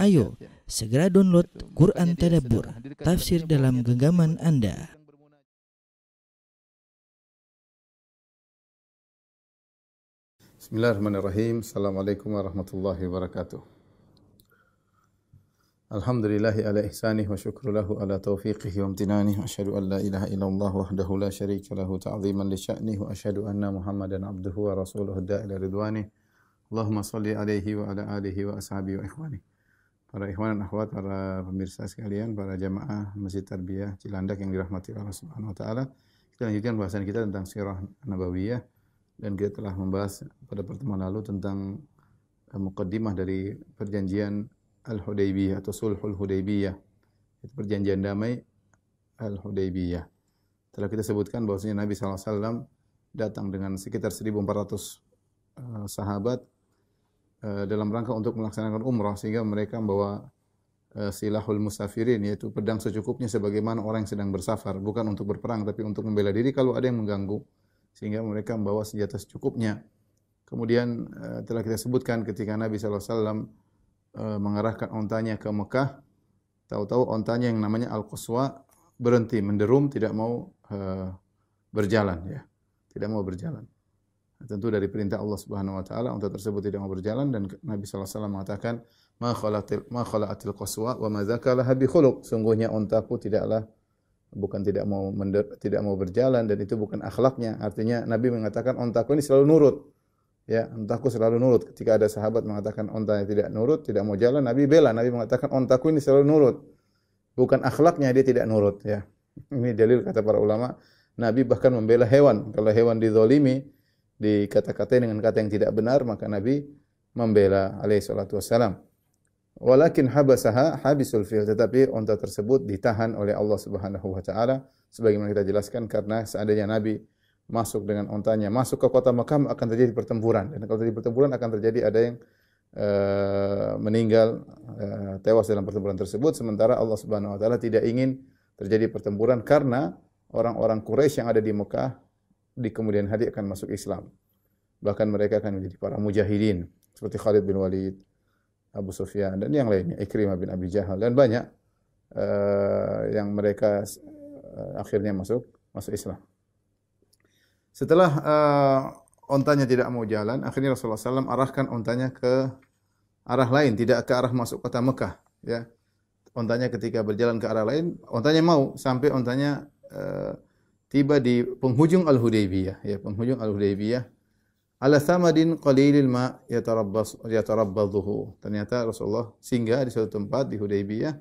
Ayo, segera download Quran Tadabbur, tafsir dalam genggaman Anda. Bismillahirrahmanirrahim. Assalamualaikum warahmatullahi wabarakatuh. Alhamdulillahi ala ihsanih wa syukru lahu ala taufiqihi wa amtinanih. Wa asyhadu an la ilaha illallah wahdahu la syarika lahu ta'ziman li sya'nih. Wa asyhadu anna Muhammadan abduhu wa rasuluhu da'ila ridwanih. Allahumma salli alaihi wa ala alihi wa ashabihi wa ikhwanih. Para ikhwan dan akhwat, para pemirsa sekalian, para jamaah Masjid Tarbiyah Cilandak yang dirahmati Allah Subhanahu wa taala. Kita lanjutkan bahasan kita tentang sirah nabawiyah, dan kita telah membahas pada pertemuan lalu tentang muqaddimah dari perjanjian Al-Hudaybiyah atau Sulhul Hudaybiyah. Itu perjanjian damai Al-Hudaybiyah. Telah kita sebutkan bahwasanya Nabi SAW datang dengan sekitar 1.400 sahabat dalam rangka untuk melaksanakan umrah, sehingga mereka membawa silahul musafirin, yaitu pedang secukupnya sebagaimana orang yang sedang bersafar, bukan untuk berperang tapi untuk membela diri kalau ada yang mengganggu, sehingga mereka membawa senjata secukupnya. Kemudian telah kita sebutkan ketika Nabi SAW mengarahkan ontanya ke Mekah, tahu-tahu ontanya yang namanya Al-Qaswa berhenti, menderum, tidak mau berjalan, ya, tidak mau berjalan. Tentu dari perintah Allah Subhanahu wa taala unta tersebut tidak mau berjalan, dan Nabi sallallahu alaihi wasallam mengatakan ma khala'atil qaswa wa ma zakalaha bi khuluq. Sungguhnya untaku tidak mau berjalan, dan itu bukan akhlaknya. Artinya Nabi mengatakan untaku ini selalu nurut. Ya, untaku selalu nurut. Ketika ada sahabat mengatakan untanya tidak nurut, tidak mau jalan, Nabi bela. Nabi mengatakan untaku ini selalu nurut. Bukan akhlaknya dia tidak nurut, ya. Ini dalil kata para ulama. Nabi bahkan membela hewan. Kalau hewan dizalimi, dikata-katai dengan kata yang tidak benar, maka Nabi membela alaihi salatu wassalam. Walakin habasaha habisul fil, tetapi unta tersebut ditahan oleh Allah Subhanahu wa taala, sebagaimana kita jelaskan, karena seandainya Nabi masuk dengan untanya masuk ke kota Mekah akan terjadi pertempuran, dan kalau terjadi pertempuran akan terjadi ada yang meninggal, tewas dalam pertempuran tersebut. Sementara Allah Subhanahu wa taala tidak ingin terjadi pertempuran karena orang-orang Quraisy yang ada di Mekah di kemudian hari akan masuk Islam. Bahkan mereka akan menjadi para mujahidin seperti Khalid bin Walid, Abu Sufyan, dan yang lainnya, Ikrimah bin Abi Jahal, dan banyak yang mereka akhirnya masuk Islam. Setelah ontanya tidak mau jalan, akhirnya Rasulullah SAW arahkan ontanya ke arah lain, tidak ke arah masuk kota Mekah. Ya, ontanya ketika berjalan ke arah lain, ontanya mau sampai ontanya tiba di penghujung Al-Hudaybiyah. Ya, penghujung Al-Hudaybiyah. Ala samadin qalilil ma yatarabbadhuhu. Ternyata Rasulullah singgah di suatu tempat di Hudaybiyah.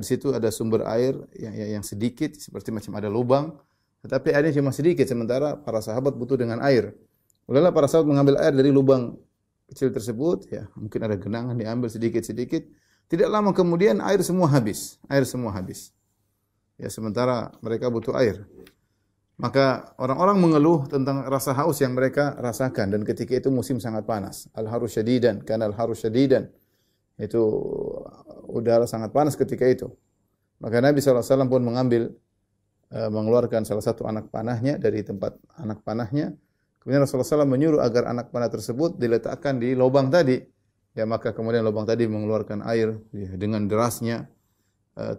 Di situ ada sumber air yang sedikit, seperti macam ada lubang. Tetapi airnya cuma sedikit, sementara para sahabat butuh dengan air. Mulailah para sahabat mengambil air dari lubang kecil tersebut, ya, mungkin ada genangan, diambil sedikit-sedikit. Tidak lama kemudian air semua habis. Ya, sementara mereka butuh air. Maka orang-orang mengeluh tentang rasa haus yang mereka rasakan, dan ketika itu musim sangat panas. Al-harus syadidan, kana al-harus syadidan. Itu udara sangat panas ketika itu. Maka Nabi SAW pun mengeluarkan salah satu anak panahnya dari tempat anak panahnya. Kemudian Rasulullah SAW menyuruh agar anak panah tersebut diletakkan di lubang tadi. Ya, maka kemudian lubang tadi mengeluarkan air dengan derasnya.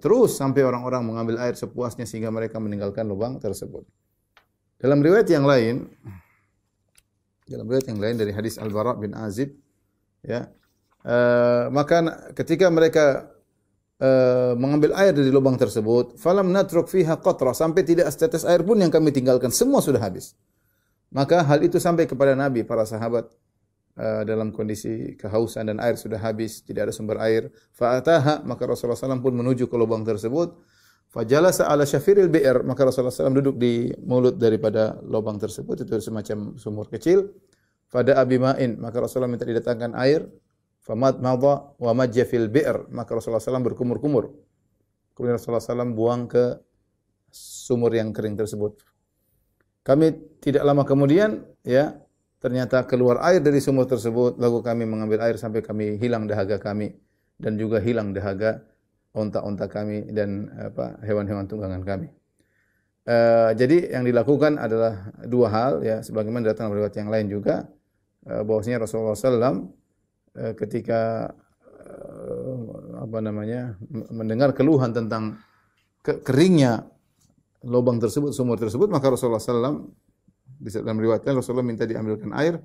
Terus sampai orang-orang mengambil air sepuasnya sehingga mereka meninggalkan lubang tersebut. Dalam riwayat yang lain dari hadis Al-Bara bin Azib, ya, maka ketika mereka mengambil air dari lubang tersebut, falam natruk fiha qatrah, sampai tidak setetes air pun yang kami tinggalkan, semua sudah habis. Maka hal itu sampai kepada Nabi, para sahabat dalam kondisi kehausan dan air sudah habis, tidak ada sumber air. Fa'ataha, maka Rasulullah SAW pun menuju ke lubang tersebut. Fajalasa ala syafiril bi'r, maka Rasulullah SAW duduk di mulut daripada lubang tersebut, itu semacam sumur kecil. Fada'a bima'in, maka Rasulullah minta didatangkan air. Famad madha wa majja fil bi'r, maka Rasulullah SAW berkumur-kumur. Kemudian Rasulullah SAW buang ke sumur yang kering tersebut. Kami tidak lama kemudian, ya, ternyata keluar air dari sumur tersebut. Lalu kami mengambil air sampai kami hilang dahaga kami, dan juga hilang dahaga onta-onta kami dan hewan-hewan tunggangan kami. Jadi yang dilakukan adalah dua hal, ya, sebagaimana datang riwayat yang lain juga, bahwasanya Rasulullah SAW ketika mendengar keluhan tentang keringnya lubang tersebut, sumur tersebut, maka Rasulullah SAW dalam riwayatnya Rasulullah minta diambilkan air.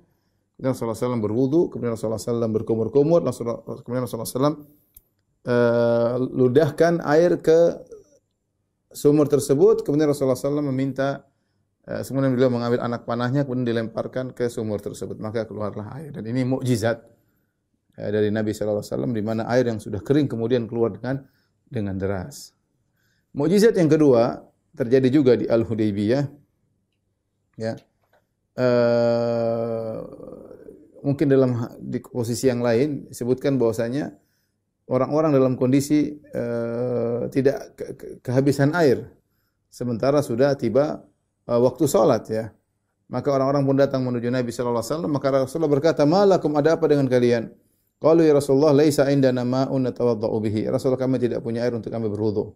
Kemudian Rasulullah SAW berwudu, kemudian Rasulullah SAW berkumur-kumur, kemudian Rasulullah SAW ludahkan air ke sumur tersebut, kemudian Rasulullah SAW meminta, kemudian beliau mengambil anak panahnya, kemudian dilemparkan ke sumur tersebut, maka keluarlah air. Dan ini mukjizat dari Nabi SAW, di mana air yang sudah kering kemudian keluar dengan deras. Mukjizat yang kedua terjadi juga di Al-Hudaybiyah, ya. Mungkin di posisi yang lain disebutkan bahwasanya orang-orang dalam kondisi tidak kehabisan air sementara sudah tiba waktu salat, ya. Maka orang-orang pun datang menuju Nabi sallallahu alaihi wasallam, maka Rasulullah berkata, "Malakum, ada apa dengan kalian?" Qalu, "Ya Rasulullah, laisa indana ma'un natawaddau bihi." Rasulullah, kami tidak punya air untuk kami berwudu.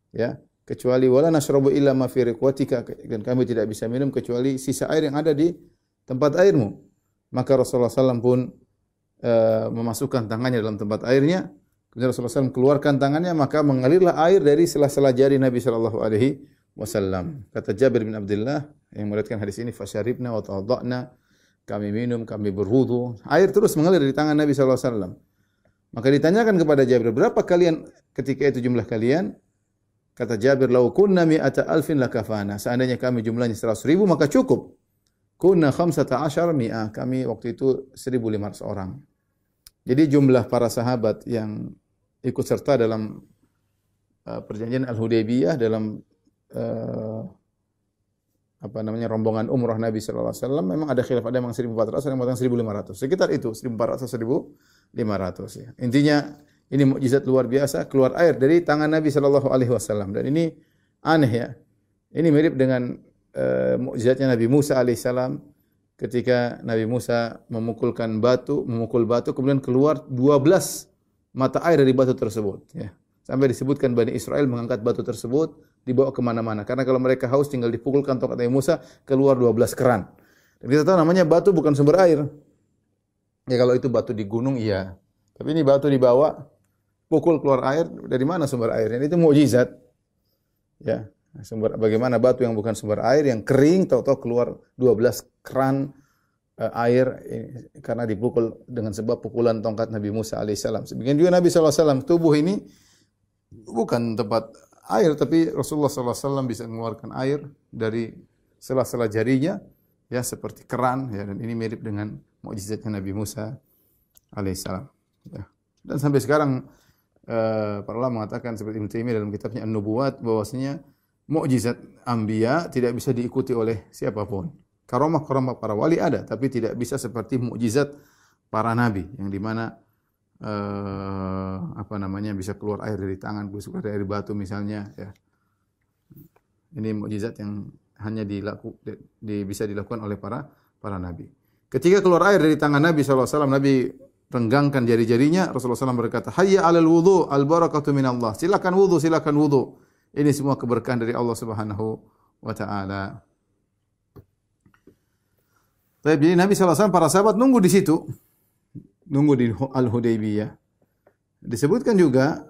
Ya, kecuali wala nashrabu illa ma fi riqwatika, dan kami tidak bisa minum kecuali sisa air yang ada di tempat airmu. Maka Rasulullah SAW pun memasukkan tangannya dalam tempat airnya. Kemudian Rasulullah SAW keluarkan tangannya, maka mengalirlah air dari sela-sela jari Nabi Shallallahu Alaihi Wasallam. Kata Jabir bin Abdullah yang meriwayatkan hadis ini, "Fasyaribna wa tawadda'na." Kami minum, kami berwudu. Air terus mengalir dari tangan Nabi Shallallahu Alaihi Wasallam. Maka ditanyakan kepada Jabir, berapa kalian ketika itu jumlah kalian? Kata Jabir, "Lau kunna mi'ata alfin lakafana." Seandainya kami jumlahnya 100.000 maka cukup. Kunna 15 mi'ah. Kami waktu itu 1.500 orang. Jadi jumlah para sahabat yang ikut serta dalam perjanjian Al-Hudaybiyah, dalam rombongan umrah Nabi sallallahu alaihi wasallam, memang ada khilaf, ada yang 1.400, ada yang mengatakan 1.500. Sekitar itu 1.400 1.500, ya. Intinya ini mukjizat luar biasa, keluar air dari tangan Nabi sallallahu alaihi wasallam, dan ini aneh, ya. Ini mirip dengan mukjizatnya Nabi Musa alaihissalam ketika Nabi Musa memukul batu, kemudian keluar 12 mata air dari batu tersebut, ya. Sampai disebutkan Bani Israel mengangkat batu tersebut, dibawa kemana-mana. Karena kalau mereka haus tinggal dipukulkan tongkat Nabi Musa, keluar 12 keran. Dan kita tahu namanya batu bukan sumber air. Ya kalau itu batu di gunung, iya. Tapi ini batu dibawa, pukul keluar air, dari mana sumber airnya? Itu mukjizat. Ya. Bagaimana batu yang bukan sumber air, yang kering, tahu-tahu keluar 12 keran air karena dipukul dengan sebab pukulan tongkat Nabi Musa alaihissalam. Demikian juga Nabi SAW, tubuh ini bukan tempat air, tapi Rasulullah SAW bisa mengeluarkan air dari sela-sela jarinya, ya, seperti keran, ya, dan ini mirip dengan mukjizatnya Nabi Musa alaihissalam. Ya. Dan sampai sekarang para ulama mengatakan seperti Ibnu Taimiyah dalam kitabnya An-Nubuwat, bahwasanya mukjizat anbiya tidak bisa diikuti oleh siapapun. Karamah-karamah para wali ada, tapi tidak bisa seperti mukjizat para nabi, yang di mana bisa keluar air dari tangan, bisa keluar dari batu misalnya, ya. Ini mukjizat yang hanya bisa dilakukan oleh para nabi. Ketika keluar air dari tangan Nabi SAW, Nabi renggangkan jari-jarinya. Rasulullah SAW berkata, "Hayya 'alal wudu, al barakatu minallah." Silakan wudu, silakan wudu. Ini semua keberkahan dari Allah Subhanahu wa taala. Jadi Nabi SAW, para sahabat nunggu di situ. Nunggu di Al-Hudaybiyah. Disebutkan juga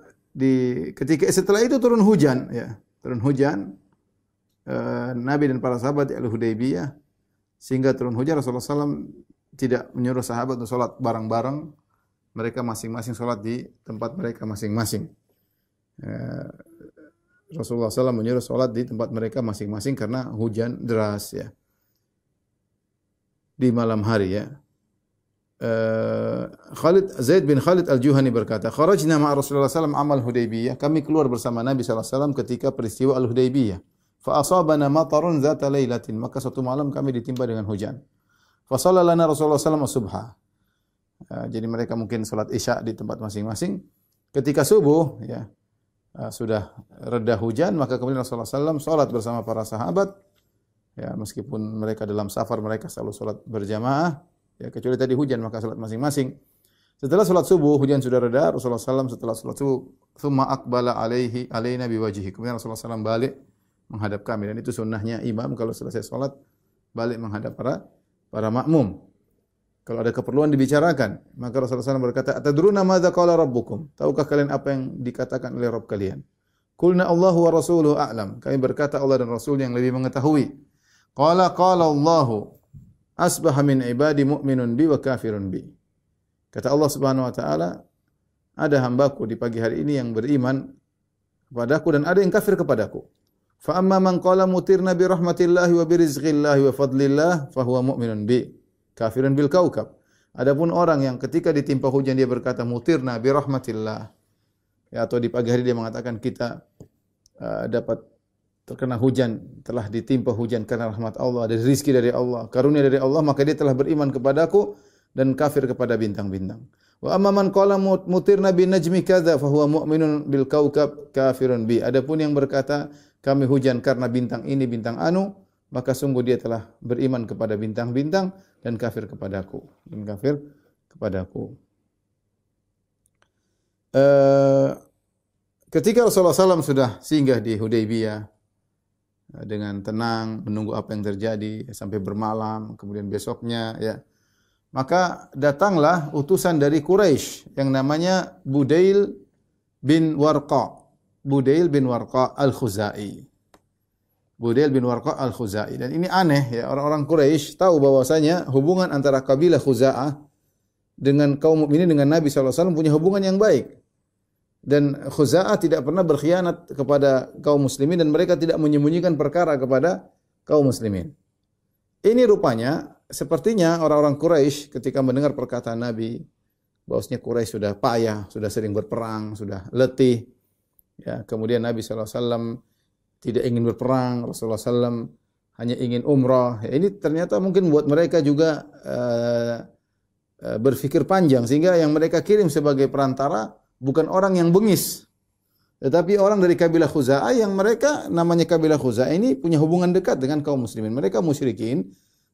ketika setelah itu turun hujan, ya. Turun hujan. Nabi dan para sahabat di Al-Hudaybiyah, sehingga turun hujan. Rasulullah SAW tidak menyuruh sahabat untuk salat bareng-bareng. Mereka masing-masing salat di tempat mereka masing-masing. Rasulullah SAW menyuruh salat di tempat mereka masing-masing karena hujan deras, ya. Di malam hari, ya. Zaid bin Khalid Al-Juhani berkata, "Kharajna ma'a Rasulullah SAW amal Hudaybiyah." Kami keluar bersama Nabi SAW ketika peristiwa Al-Hudaybiyah. Fa asabana matarun zata lailatin. Maka suatu malam kami ditimpa dengan hujan. Fa shalla lana Rasulullah SAW subha. Jadi mereka mungkin salat Isya di tempat masing-masing. Ketika subuh, ya, sudah reda hujan, maka kemudian Rasulullah SAW salat bersama para sahabat. Ya, meskipun mereka dalam safar, mereka selalu salat berjamaah. Ya, kecuali tadi hujan, maka salat masing-masing. Setelah salat subuh, hujan sudah reda. Rasulullah SAW setelah salat subuh, thumma aqbala alaina biwajhihi. Kemudian Rasulullah SAW balik menghadap kami, dan itu sunnahnya imam kalau selesai salat balik menghadap para makmum. Kalau ada keperluan dibicarakan. Maka Rasulullah SAW berkata, "Atadruna madza qala rabbukum?" Tahukah kalian apa yang dikatakan oleh Rabb kalian? Qulna Allahu wa rasuluhu a'lam. Kami berkata Allah dan Rasul yang lebih mengetahui. Qala Allahu asbaha min ibadi mu'minun bi wa kafirun bi. Kata Allah Subhanahu wa taala, ada hambaku di pagi hari ini yang beriman kepadaku dan ada yang kafir kepadaku. Fa amma man qala mutirna bi rahmatillahi wa bi rizqillahi wa fadlillah fa huwa mu'minun bi kafirun bil kaukab. Adapun orang yang ketika ditimpa hujan dia berkata mutirna bi rahmatillah, ya, atau di pagi hari dia mengatakan kita dapat terkena hujan, telah ditimpa hujan karena rahmat Allah, ada rezeki dari Allah, karunia dari Allah, maka dia telah beriman kepadaku dan kafir kepada bintang-bintang. Wa amma man qala mutirna bin najmi kadza fa huwa mu'minun bil kaukab kafirun bi. Adapun yang berkata kami hujan karena bintang ini bintang anu, maka sungguh dia telah beriman kepada bintang-bintang dan kafir kepadaku. Dan kafir kepadaku. Ketika Rasulullah SAW sudah singgah di Hudaybiyah dengan tenang menunggu apa yang terjadi sampai bermalam, kemudian besoknya ya, maka datanglah utusan dari Quraisy yang namanya Budail bin Warqa. Budail bin Warqa al-Khuzai. Budail bin Warqa al-Khuzai. Dan ini aneh ya, orang-orang Quraisy tahu bahwasanya hubungan antara kabilah Khuza'ah dengan kaum mukminin dengan Nabi SAW punya hubungan yang baik. Dan Khuza'ah tidak pernah berkhianat kepada kaum muslimin dan mereka tidak menyembunyikan perkara kepada kaum muslimin. Ini rupanya sepertinya orang-orang Quraisy ketika mendengar perkataan Nabi bahwasanya Quraisy sudah payah, sudah sering berperang, sudah letih. Ya, kemudian Nabi SAW tidak ingin berperang, Rasulullah SAW hanya ingin umrah. Ya, ini ternyata mungkin buat mereka juga berfikir panjang sehingga yang mereka kirim sebagai perantara bukan orang yang bengis, tetapi orang dari kabilah Khuza'ah yang mereka namanya kabilah Khuza'ah ini punya hubungan dekat dengan kaum muslimin. Mereka musyrikin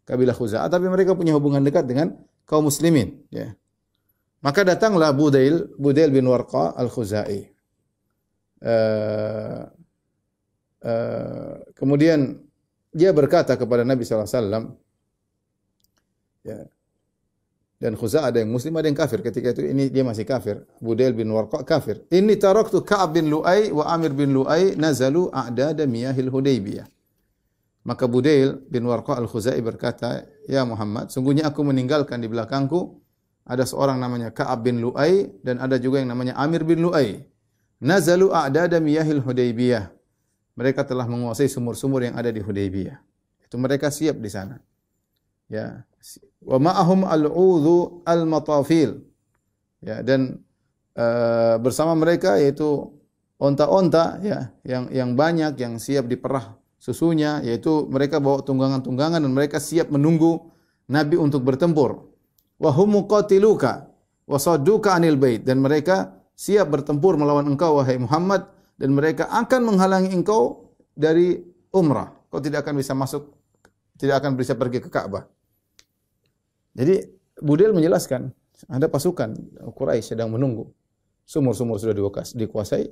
kabilah Khuza'ah tapi mereka punya hubungan dekat dengan kaum muslimin, ya. Maka datanglah Budail bin Warqa al-Khuzai. Kemudian dia berkata kepada Nabi SAW, ya, dan Khuza'ah ada yang muslim, ada yang kafir. Ketika itu ini dia masih kafir. Budail bin Warqa kafir. Inni taraktu Ka'ab bin Lu'ay wa Amir bin Lu'ay nazalu a'dada miyahil Hudaybiyah. Maka Budail bin Warqa al-Khuzai berkata, "Ya Muhammad, sungguhnya aku meninggalkan di belakangku ada seorang namanya Ka'ab bin Lu'ay dan ada juga yang namanya Amir bin Lu'ay. Nazalu a'dada miyahil Hudaybiyah. Mereka telah menguasai sumur-sumur yang ada di Hudaybiyah. Itu mereka siap di sana. Ya, wa ma'ahum al-udhu al-matafil." Ya, dan bersama mereka yaitu onta-onta ya yang banyak yang siap diperah susunya, yaitu mereka bawa tunggangan-tunggangan dan mereka siap menunggu Nabi untuk bertempur. Wa hum muqatiluka wa sadduka 'anil bait, dan mereka siap bertempur melawan engkau wahai Muhammad dan mereka akan menghalangi engkau dari umrah. Kau tidak akan bisa masuk, tidak akan bisa pergi ke Ka'bah. Jadi Budail menjelaskan, ada pasukan Quraisy sedang menunggu. Sumur-sumur sudah dikuasai.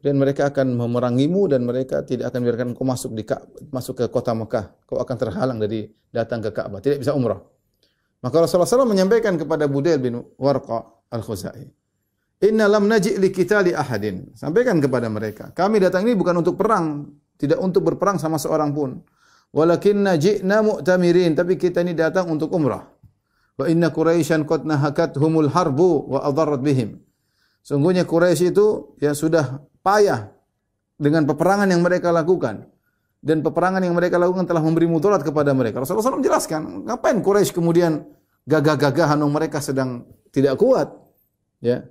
Dan mereka akan memerangimu dan mereka tidak akan biarkan kau masuk ke kota Mekah. Kau akan terhalang dari datang ke Ka'bah, tidak bisa umrah. Maka Rasulullah SAW menyampaikan kepada Budail bin Warqa al-Khuzai, "Inna lam naji' li qitali ahadin." Sampaikan kepada mereka, kami datang ini bukan untuk perang, tidak untuk berperang sama seorang pun. Walakinna ji'na mu'tamirin, tapi kita ini datang untuk umrah. Wa inna Quraisyan qad nahakathumul harbu wa adarrat bihim. Sungguhnya Quraisy itu ya sudah payah dengan peperangan yang mereka lakukan. Dan peperangan yang mereka lakukan telah memberi mudarat kepada mereka. Rasulullah SAW menjelaskan, ngapain Quraisy kemudian gagah-gagahan mereka sedang tidak kuat. Ya.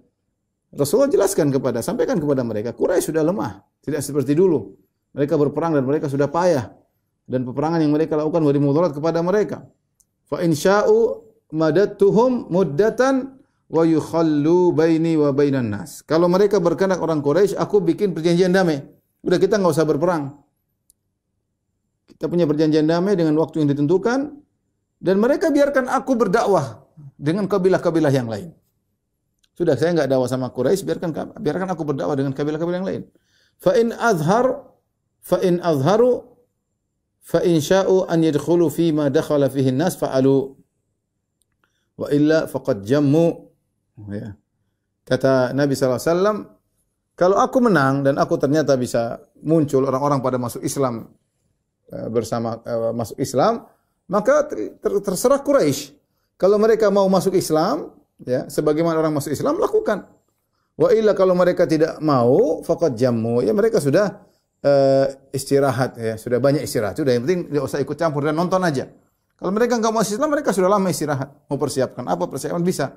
Rasulullah jelaskan sampaikan kepada mereka, Quraisy sudah lemah, tidak seperti dulu. Mereka berperang dan mereka sudah payah. Dan peperangan yang mereka lakukan memberi mudarat kepada mereka. Fa in sya'u madattuhum muddatan wa yukhallu baini wa bainan nas. Kalau mereka berkenan orang Quraisy, aku bikin perjanjian damai. Udah kita enggak usah berperang. Kita punya perjanjian damai dengan waktu yang ditentukan dan mereka biarkan aku berdakwah dengan kabilah-kabilah yang lain. Sudah, saya enggak dakwah sama Quraisy, biarkan aku berdakwah dengan kabilah-kabilah yang lain. Fa in azharu fa in sya'u an yadkhulu fi ma dakhala fihi an-nas fa'alu. wa illa faqad jammu. Ya. Kata Nabi SAW, kalau aku menang dan aku ternyata bisa muncul orang-orang pada masuk Islam masuk Islam, maka terserah Quraisy. Kalau mereka mau masuk Islam, ya, sebagaimana orang masuk Islam lakukan. Wa illa kalau mereka tidak mau, faqad jammu, ya mereka sudah istirahat, ya, sudah banyak istirahat. Sudah, yang penting tidak usah ikut campur dan nonton aja. Kalau mereka enggak mau Islam, mereka sudah lama istirahat. Mau persiapkan apa? Persiapan bisa.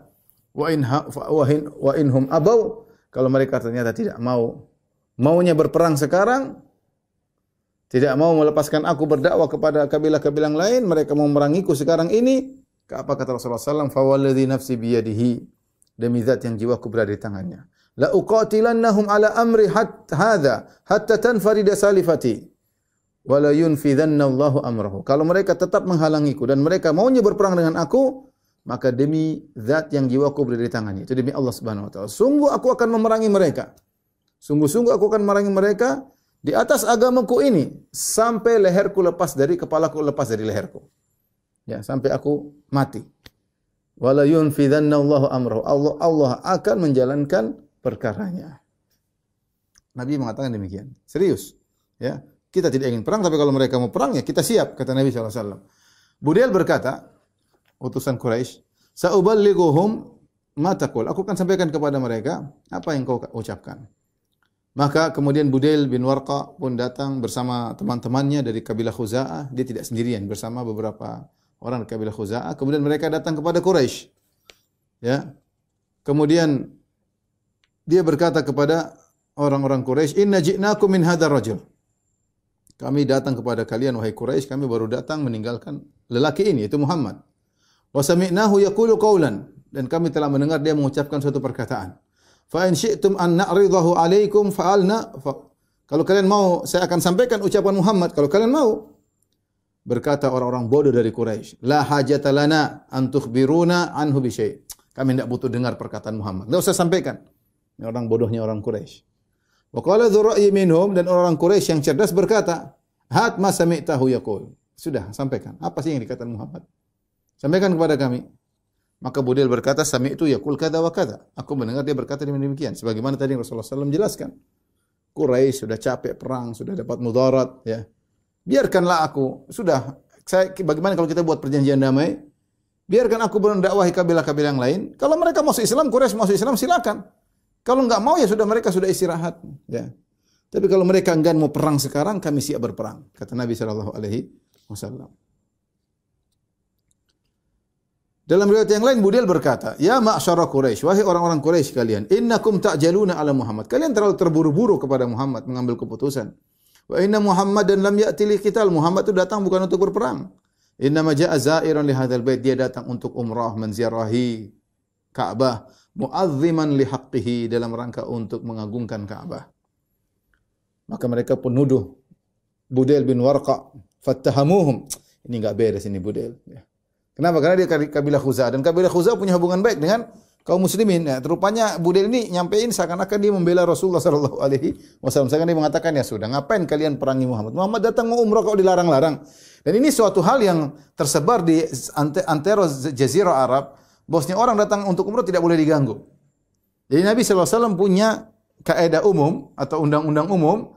Wa inhum abau, kalau mereka ternyata tidak mau, maunya berperang sekarang, tidak mau melepaskan aku berdakwah kepada kabilah-kabilah lain, mereka mau memerangiku sekarang ini, apa kata Rasulullah SAW? Fawalladzi nafsi biyadihi, demi zat yang jiwaku berada di tangannya. La uqatilannahum ala amri hadza hatta tanfarida salifati wa la yunfidhanna Allahu amrahu. Kalau mereka tetap menghalangiku dan mereka maunya berperang dengan aku, maka demi zat yang jiwaku berada di tangannya, itu demi Allah Subhanahu wa taala, sungguh aku akan memerangi mereka. Sungguh-sungguh aku akan memerangi mereka di atas agamaku ini sampai leherku lepas dari kepalaku, lepas dari leherku. Ya, sampai aku mati. Wala yunfidhanna Allahu amrahu. Allah akan menjalankan perkaranya. Nabi mengatakan demikian. Serius. Ya, kita tidak ingin perang, tapi kalau mereka mau perang ya kita siap, kata Nabi sallallahu alaihi wasallam. Budail berkata, utusan Quraisy, "Sa'uballighuhum ma taqul." Aku akan sampaikan kepada mereka apa yang kau ucapkan. Maka kemudian Budail bin Warqa pun datang bersama teman-temannya dari kabilah Khuza'ah. Dia tidak sendirian, bersama beberapa orang dari kabilah Khuza'ah. Kemudian mereka datang kepada Quraisy. Ya. Kemudian dia berkata kepada orang-orang Quraisy, "Inna ji'nakum min hadzal rajul." Kami datang kepada kalian wahai Quraisy, kami baru datang meninggalkan lelaki ini, yaitu Muhammad. Wa sami'nahu yaqulu qawlan, dan kami telah mendengar dia mengucapkan suatu perkataan. Fa in syi'tum an na'ridahu 'alaikum fa'alna. Kalau kalian mau, saya akan sampaikan ucapan Muhammad. Kalau kalian mau. Berkata orang-orang bodoh dari Quraisy, "La hajata lana an tukhbiruna anhu bi syai'." Kami tidak butuh dengar perkataan Muhammad. Enggak usah sampaikan. Ini orang bodohnya orang Quraisy. Wa qala dzu ra'yi minhum, dan orang Quraisy yang cerdas berkata, "Hat ma sami'tahu yaqul." Sudah, sampaikan. Apa sih yang dikatakan Muhammad? Sampaikan kepada kami. Maka Budail berkata, "Sami'tu yaqul kadza wa kadza." Aku mendengar dia berkata demikian. Sebagaimana tadi Rasulullah SAW jelaskan. Quraisy sudah capek perang, sudah dapat mudarat, ya. Biarkanlah aku. Sudah, bagaimana kalau kita buat perjanjian damai? Biarkan aku mendakwahi kabilah-kabilah yang lain. Kalau mereka masuk Islam, Quraisy masuk Islam, silakan. Kalau enggak mau ya sudah, mereka sudah istirahat, ya. Tapi kalau mereka enggan mau perang sekarang, kami siap berperang, kata Nabi sallallahu alaihi wasallam. Dalam riwayat yang lain Budail berkata, "Ya ma'syara Quraisy, wahai orang-orang Quraisy kalian, innakum ta'jaluna ala Muhammad." Kalian terlalu terburu-buru kepada Muhammad mengambil keputusan. Wa inna Muhammadan lam ya'ti liqital. Muhammad itu datang bukan untuk berperang. Inna ma ja'a za'iran li hadzal bait. Dia datang untuk umrah, menziarahi Ka'bah, mu'azziman li haqqihi, dalam rangka untuk mengagungkan Ka'bah. Maka mereka pun nuduh Budail bin Warqa, fattahamuhum. Ini enggak beres ini Budail, ya. Kenapa? Karena dia kabilah Khuza'ah, dan kabilah Khuza'ah punya hubungan baik dengan kaum muslimin. Ya, rupanya Budail ini nyampein seakan-akan dia membela Rasulullah sallallahu alaihi wasallam. Seakan dia mengatakan, "Ya sudah, ngapain kalian perangi Muhammad? Muhammad datang mau umrah kok dilarang-larang." Dan ini suatu hal yang tersebar di antero jazirah Arab. Bosnya orang datang untuk umrah tidak boleh diganggu. Jadi Nabi sallallahu alaihi wasallam punya kaidah umum atau undang-undang umum,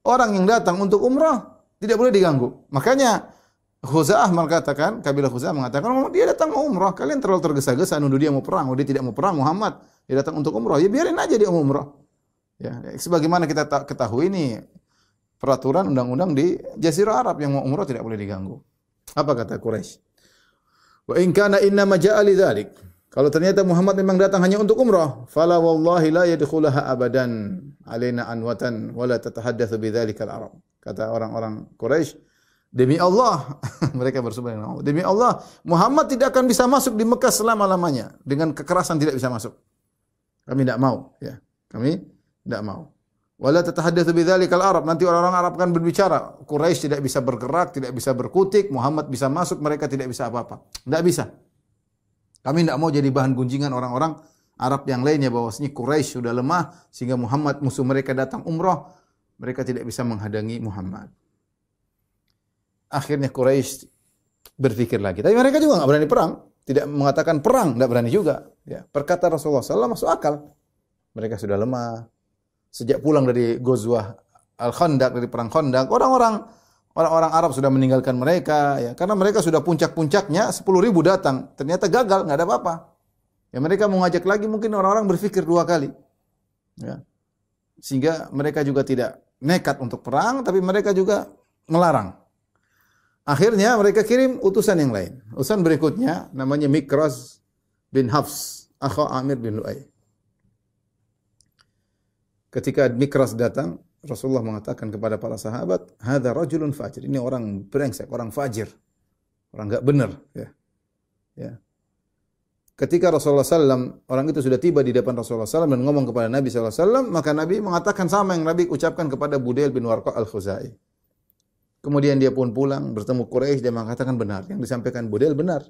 orang yang datang untuk umrah tidak boleh diganggu. Makanya Khuza'ah mengatakan, kabilah Khuza'ah mengatakan, "Oh, dia datang mau umrah, kalian terlalu tergesa-gesa nuduh dia mau perang." Oh, dia tidak mau perang Muhammad, dia datang untuk umrah. Ya biarin aja dia mau umrah. Ya, sebagaimana kita ketahui ini peraturan undang-undang di Jazirah Arab, yang mau umrah tidak boleh diganggu. Apa kata Quraisy? Wa in kana inna ma ja'a lidzalik. Kalau ternyata Muhammad memang datang hanya untuk umrah, fala wallahi la yadkhulaha abadan alaina anwatan wa la tatahaddatsu bidzalikal arab. Kata orang-orang Quraisy, demi Allah, mereka bersumpah dengan Allah, demi Allah, Muhammad tidak akan bisa masuk di Mekah selama-lamanya. Dengan kekerasan tidak bisa masuk. Kami tidak mau, ya. Kami tidak mau. Wala tatahaddatsu bidzalikal arab. Nanti orang-orang Arab akan berbicara, Quraisy tidak bisa bergerak, tidak bisa berkutik, Muhammad bisa masuk, mereka tidak bisa apa-apa. Tidak bisa. Kami tidak mau jadi bahan gunjingan orang-orang Arab yang lainnya, bahwasanya Quraisy sudah lemah sehingga Muhammad, musuh mereka, datang umrah, mereka tidak bisa menghadangi Muhammad. Akhirnya Quraisy berpikir lagi. Tapi mereka juga enggak berani perang. tidak mengatakan perang, tidak berani juga. Ya, perkataan Rasulullah SAW masuk akal. Mereka sudah lemah. Sejak pulang dari Ghazwah Al-Khandaq, dari perang Khandaq, orang-orang Arab sudah meninggalkan mereka, ya, karena mereka sudah puncak-puncaknya 10.000 datang, ternyata gagal, nggak ada apa-apa. Ya, mereka mau ngajak lagi, mungkin orang-orang berpikir 2 kali. Ya. Sehingga mereka juga tidak nekat untuk perang, tapi mereka juga melarang. Akhirnya mereka kirim utusan yang lain. Utusan berikutnya namanya Mikraz bin Hafs, akha Amir bin Lu'ay. Ketika Mikraz datang, Rasulullah mengatakan kepada para sahabat, "Hadza rajulun fajir." Ini orang brengsek, orang fajir. Orang enggak benar, ya. Ya. Ketika Rasulullah SAW, orang itu sudah tiba di depan Rasulullah SAW dan ngomong kepada Nabi SAW, maka Nabi mengatakan sama yang Nabi ucapkan kepada Budail bin Warqa al-Khuzai. Kemudian dia pun pulang, bertemu Quraisy, dia mengatakan benar. Yang disampaikan Budail benar.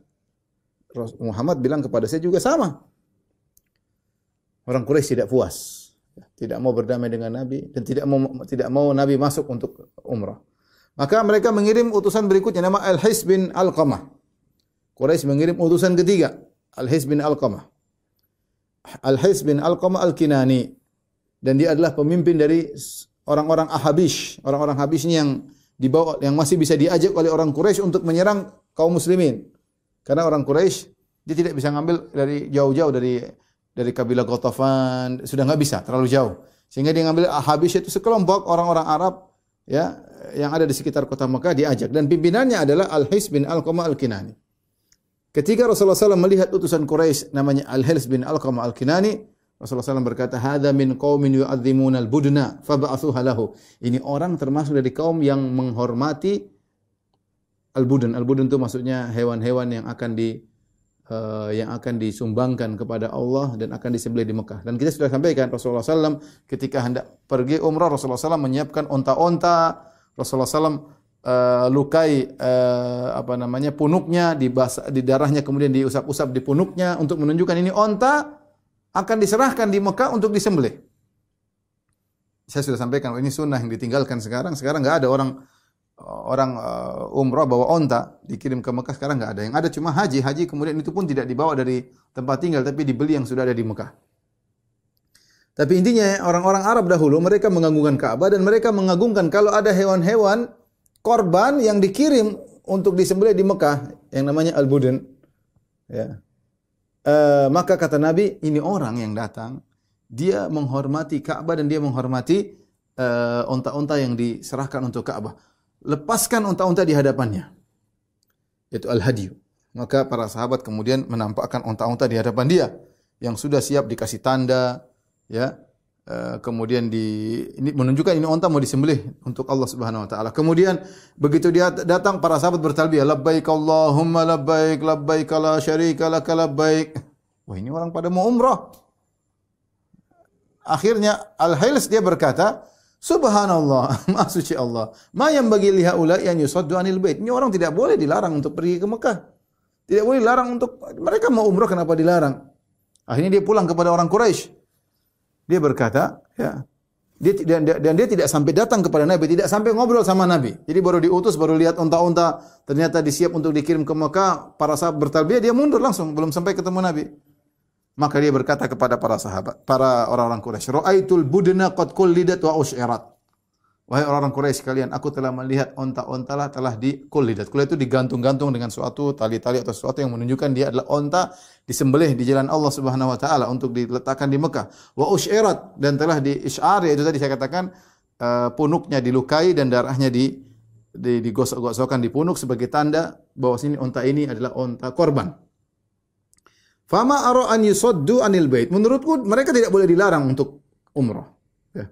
Muhammad bilang kepada saya juga sama. Orang Quraisy tidak puas. Tidak mau berdamai dengan Nabi dan tidak mau Nabi masuk untuk umrah. Maka mereka mengirim utusan berikutnya nama Al-His bin Alqamah. Quraisy mengirim utusan ketiga, Al-His bin Alqamah. Al-His bin Alqamah Al-Kinani, dan dia adalah pemimpin dari orang-orang Ahabish. Orang-orang Habish ini yang masih bisa diajak oleh orang Quraisy untuk menyerang kaum muslimin. Karena orang Quraisy dia tidak bisa ngambil dari jauh-jauh dari kabilah Ghatafan, sudah nggak bisa, terlalu jauh. Sehingga dia ngambil Habish itu sekelompok orang-orang Arab, ya, yang ada di sekitar kota Mekah diajak, dan pimpinannya adalah Al-His bin Alqamah Al-Kinani. Ketika Rasulullah SAW melihat utusan Quraisy namanya Al-His bin Alqamah Al-Kinani, Rasulullah SAW berkata, "Hadza min qaumin yu'azzimuna al-budna fab'athuha lahu." Ini orang termasuk dari kaum yang menghormati al-budun. Al-budun itu maksudnya hewan-hewan yang akan disumbangkan kepada Allah dan akan disembelih di Mekah. Dan kita sudah sampaikan Rasulullah SAW ketika hendak pergi umrah, Rasulullah SAW menyiapkan onta-onta. Rasulullah SAW lukai punuknya, di darahnya, kemudian diusap-usap di punuknya untuk menunjukkan ini onta akan diserahkan di Mekah untuk disembelih. Saya sudah sampaikan ini sunnah yang ditinggalkan sekarang. Sekarang nggak ada orang umrah bawa onta dikirim ke Mekah, sekarang nggak ada. Yang ada cuma haji kemudian itu pun tidak dibawa dari tempat tinggal tapi dibeli yang sudah ada di Mekah. Tapi intinya orang-orang Arab dahulu mereka mengagungkan Ka'bah dan mereka mengagungkan kalau ada hewan-hewan korban yang dikirim untuk disembelih di Mekah yang namanya al-budun. Ya. Maka kata Nabi, ini orang yang datang dia menghormati Ka'bah dan dia menghormati onta-onta yang diserahkan untuk Ka'bah. Lepaskan onta-onta di hadapannya. Itu al-hadiyu. Maka para sahabat kemudian menampakkan onta-onta di hadapan dia yang sudah siap dikasih tanda, ya. Kemudian ini menunjukkan ini onta mau disembelih untuk Allah Subhanahu wa taala. Kemudian begitu dia datang para sahabat bertalbiyah, labbaik Allahumma labbaik, labbaik la syarika lak labbaik. Wah, ini orang pada mau umrah. Akhirnya Al-Hils dia berkata, subhanallah, maha suci Allah. Ma yang bagi lihaula yang yusaddu anil bait. Ini orang tidak boleh dilarang untuk pergi ke Mekah. Tidak boleh dilarang untuk mereka mau umrah, kenapa dilarang? Akhirnya dia pulang kepada orang Quraisy. Dia berkata, ya, dia tidak sampai datang kepada Nabi, tidak sampai ngobrol sama Nabi. Jadi baru diutus, baru lihat unta-unta ternyata disiap untuk dikirim ke Mekah, para sahabat bertalbiyah, dia mundur langsung, belum sampai ketemu Nabi. Maka dia berkata kepada para sahabat, para orang-orang Quraisy, "Ra'aitul budna qad kullidat wa usyirat." Wahai orang-orang Quraisy sekalian, aku telah melihat onta-onta telah dikullidat. Kullidat itu digantung-gantung dengan suatu tali-tali atau sesuatu yang menunjukkan dia adalah onta disembelih di jalan Allah Subhanahu wa taala untuk diletakkan di Mekah. Wa usyirat, dan telah di-isy'ar, yaitu tadi saya katakan punuknya dilukai dan darahnya digosok-gosokkan di punuk sebagai tanda bahwa sini onta ini adalah onta korban. Fama ara an yusaddu anil bait. Menurutku mereka tidak boleh dilarang untuk umrah. Ya.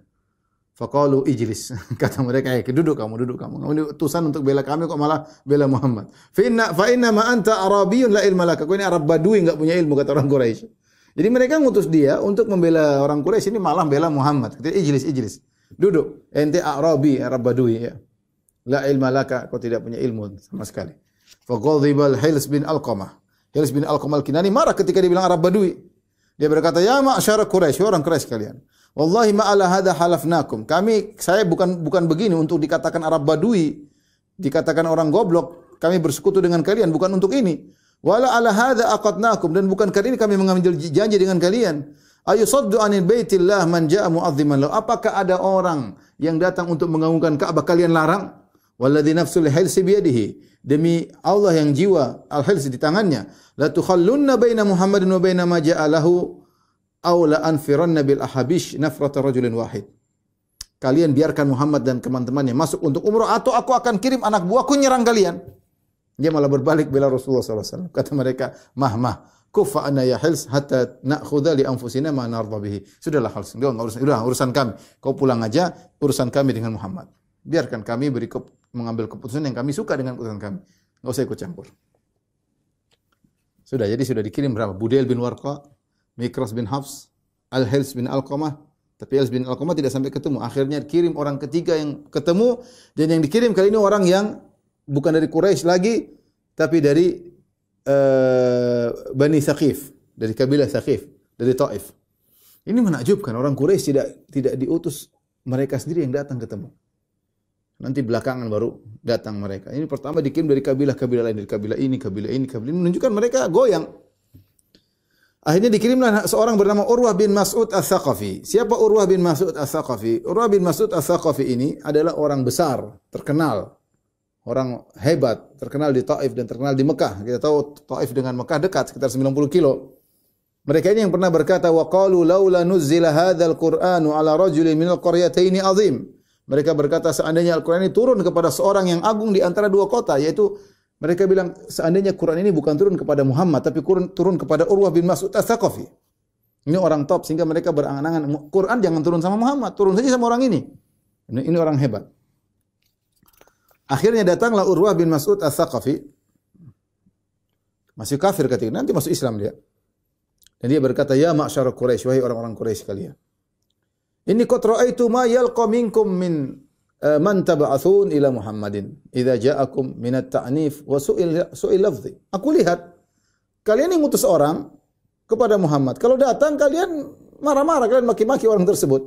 Faqalu ijlis. Kata mereka, duduk kamu. Kamu ini utusan untuk bela kami kok malah bela Muhammad. Fa inna ma anta arabiyyun la ilma lak. Kau ini Arab Badui enggak punya ilmu, kata orang Quraisy. Jadi mereka ngutus dia untuk membela orang Quraisy, ini malah bela Muhammad. Kata ijlis. Duduk. Ente Arabi, Arab Badui, ya. La ilma lak, kau tidak punya ilmu sama sekali. Faqadhibal Hils bin Alqamah. Hils bin Alqamah Al-Kinani marah ketika dia bilang Arab Badui. Dia berkata, "Ya ma'syar Quraisy, orang Quraisy kalian. Wallahi ma ala hadza halafnakum." Saya bukan begini untuk dikatakan Arab Badui, dikatakan orang goblok. Kami bersekutu dengan kalian bukan untuk ini. Wala ala hadza aqadnakum, dan bukan karena ini kami mengambil janji dengan kalian. Ayusaddu anil baitillah man jaa mu'azziman lahu. Apakah ada orang yang datang untuk mengagungkan Ka'bah kalian larang? Walladzi nafsul hilsi biyadihi. Demi Allah yang jiwa al-hils di tangannya, la tukhallunna baina Muhammadin wa baina ma jaa lahu aw la anfiranna bil ahabish nafrata rajulin wahid. Kalian biarkan Muhammad dan teman-temannya masuk untuk umrah, atau aku akan kirim anak buahku nyerang kalian. Dia malah berbalik bela Rasulullah SAW. Kata mereka, mah, kufa anna ya hils hatta na'khudha li anfusina ma narda bihi. Sudahlah hils, urusan kami. Kau pulang aja, urusan kami dengan Muhammad. Biarkan kami mengambil keputusan yang kami suka dengan keputusan kami. Enggak usah ikut campur. Jadi sudah dikirim berapa? Budail bin Warqa, Mikras bin Hafs, Al-Hils bin Alqamah. Tapi Al-Hils bin Alqamah tidak sampai ketemu. Akhirnya kirim orang ketiga yang ketemu, dan yang dikirim kali ini orang yang bukan dari Quraisy lagi, tapi dari Bani Thaqif, dari kabilah Thaqif, dari Taif. Ini menakjubkan, orang Quraisy tidak diutus, mereka sendiri yang datang ketemu. Nanti belakangan baru datang mereka. Ini pertama dikirim dari kabilah-kabilah lain, dari kabilah ini, menunjukkan mereka goyang. Akhirnya dikirimlah seorang bernama Urwah bin Mas'ud Ats-Tsaqafi. Siapa Urwah bin Mas'ud Ats-Tsaqafi? Urwah bin Mas'ud Ats-Tsaqafi ini adalah orang besar, terkenal, orang hebat, terkenal di Taif dan terkenal di Mekah. Kita tahu Taif dengan Mekah dekat, sekitar 90 kilo. Mereka ini yang pernah berkata, wa qalu laula nuzzila hadzal Qur'anu ala rajulin minal qaryataini azim. Mereka berkata, seandainya Al-Quran ini turun kepada seorang yang agung di antara dua kota, yaitu mereka bilang, seandainya Quran ini bukan turun kepada Muhammad, tapi turun kepada Urwah bin Mas'ud Ats-Tsaqafi. Ini orang top, sehingga mereka berangan-angan, Quran jangan turun sama Muhammad, turun saja sama orang ini. Ini orang hebat. Akhirnya datanglah Urwah bin Mas'ud Ats-Tsaqafi. Masih kafir ketika nanti masuk Islam dia. Dan dia berkata, ya ma'syar Quraisy, wahai orang-orang Quraisy kalian. Inni qad ra'aitu ma yalqa minkum min man tab'atsun ila Muhammadin idza ja'akum min at-ta'nif wa su'il lafzi. Aku lihat kalian yang ngutus orang kepada Muhammad. Kalau datang kalian marah-marah, kalian maki-maki orang tersebut.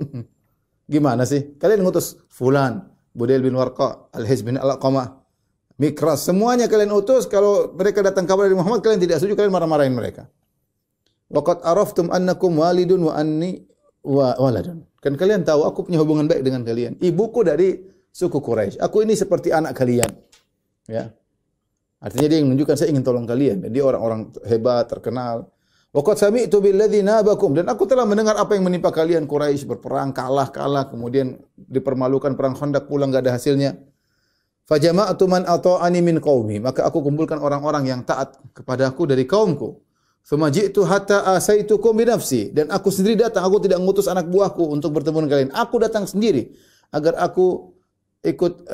Gimana sih? Kalian ngutus fulan, Budail bin Warqa, Al-Hils bin Alqamah, Mikras, semuanya kalian utus. Kalau mereka datang kabar dari Muhammad, kalian tidak setuju, kalian marah-marahin mereka. Waqad araftum annakum walidun wa anni waladun. Kan kalian tahu aku punya hubungan baik dengan kalian. Ibuku dari suku Quraisy. Aku ini seperti anak kalian. Ya. Artinya dia yang menunjukkan saya ingin tolong kalian. Dan dia orang-orang hebat, terkenal. Wa qad sami'tu billadzi nabakum, dan aku telah mendengar apa yang menimpa kalian Quraisy, berperang kalah, kemudian dipermalukan perang Khandaq, pulang enggak ada hasilnya. Fajama'tu man ata'ani min qaumi, maka aku kumpulkan orang-orang yang taat kepadaku dari kaumku. Tsumma ji'tu hatta asaitukum bi nafsi, dan aku sendiri datang, aku tidak mengutus anak buahku untuk bertemu dengan kalian. Aku datang sendiri agar aku ikut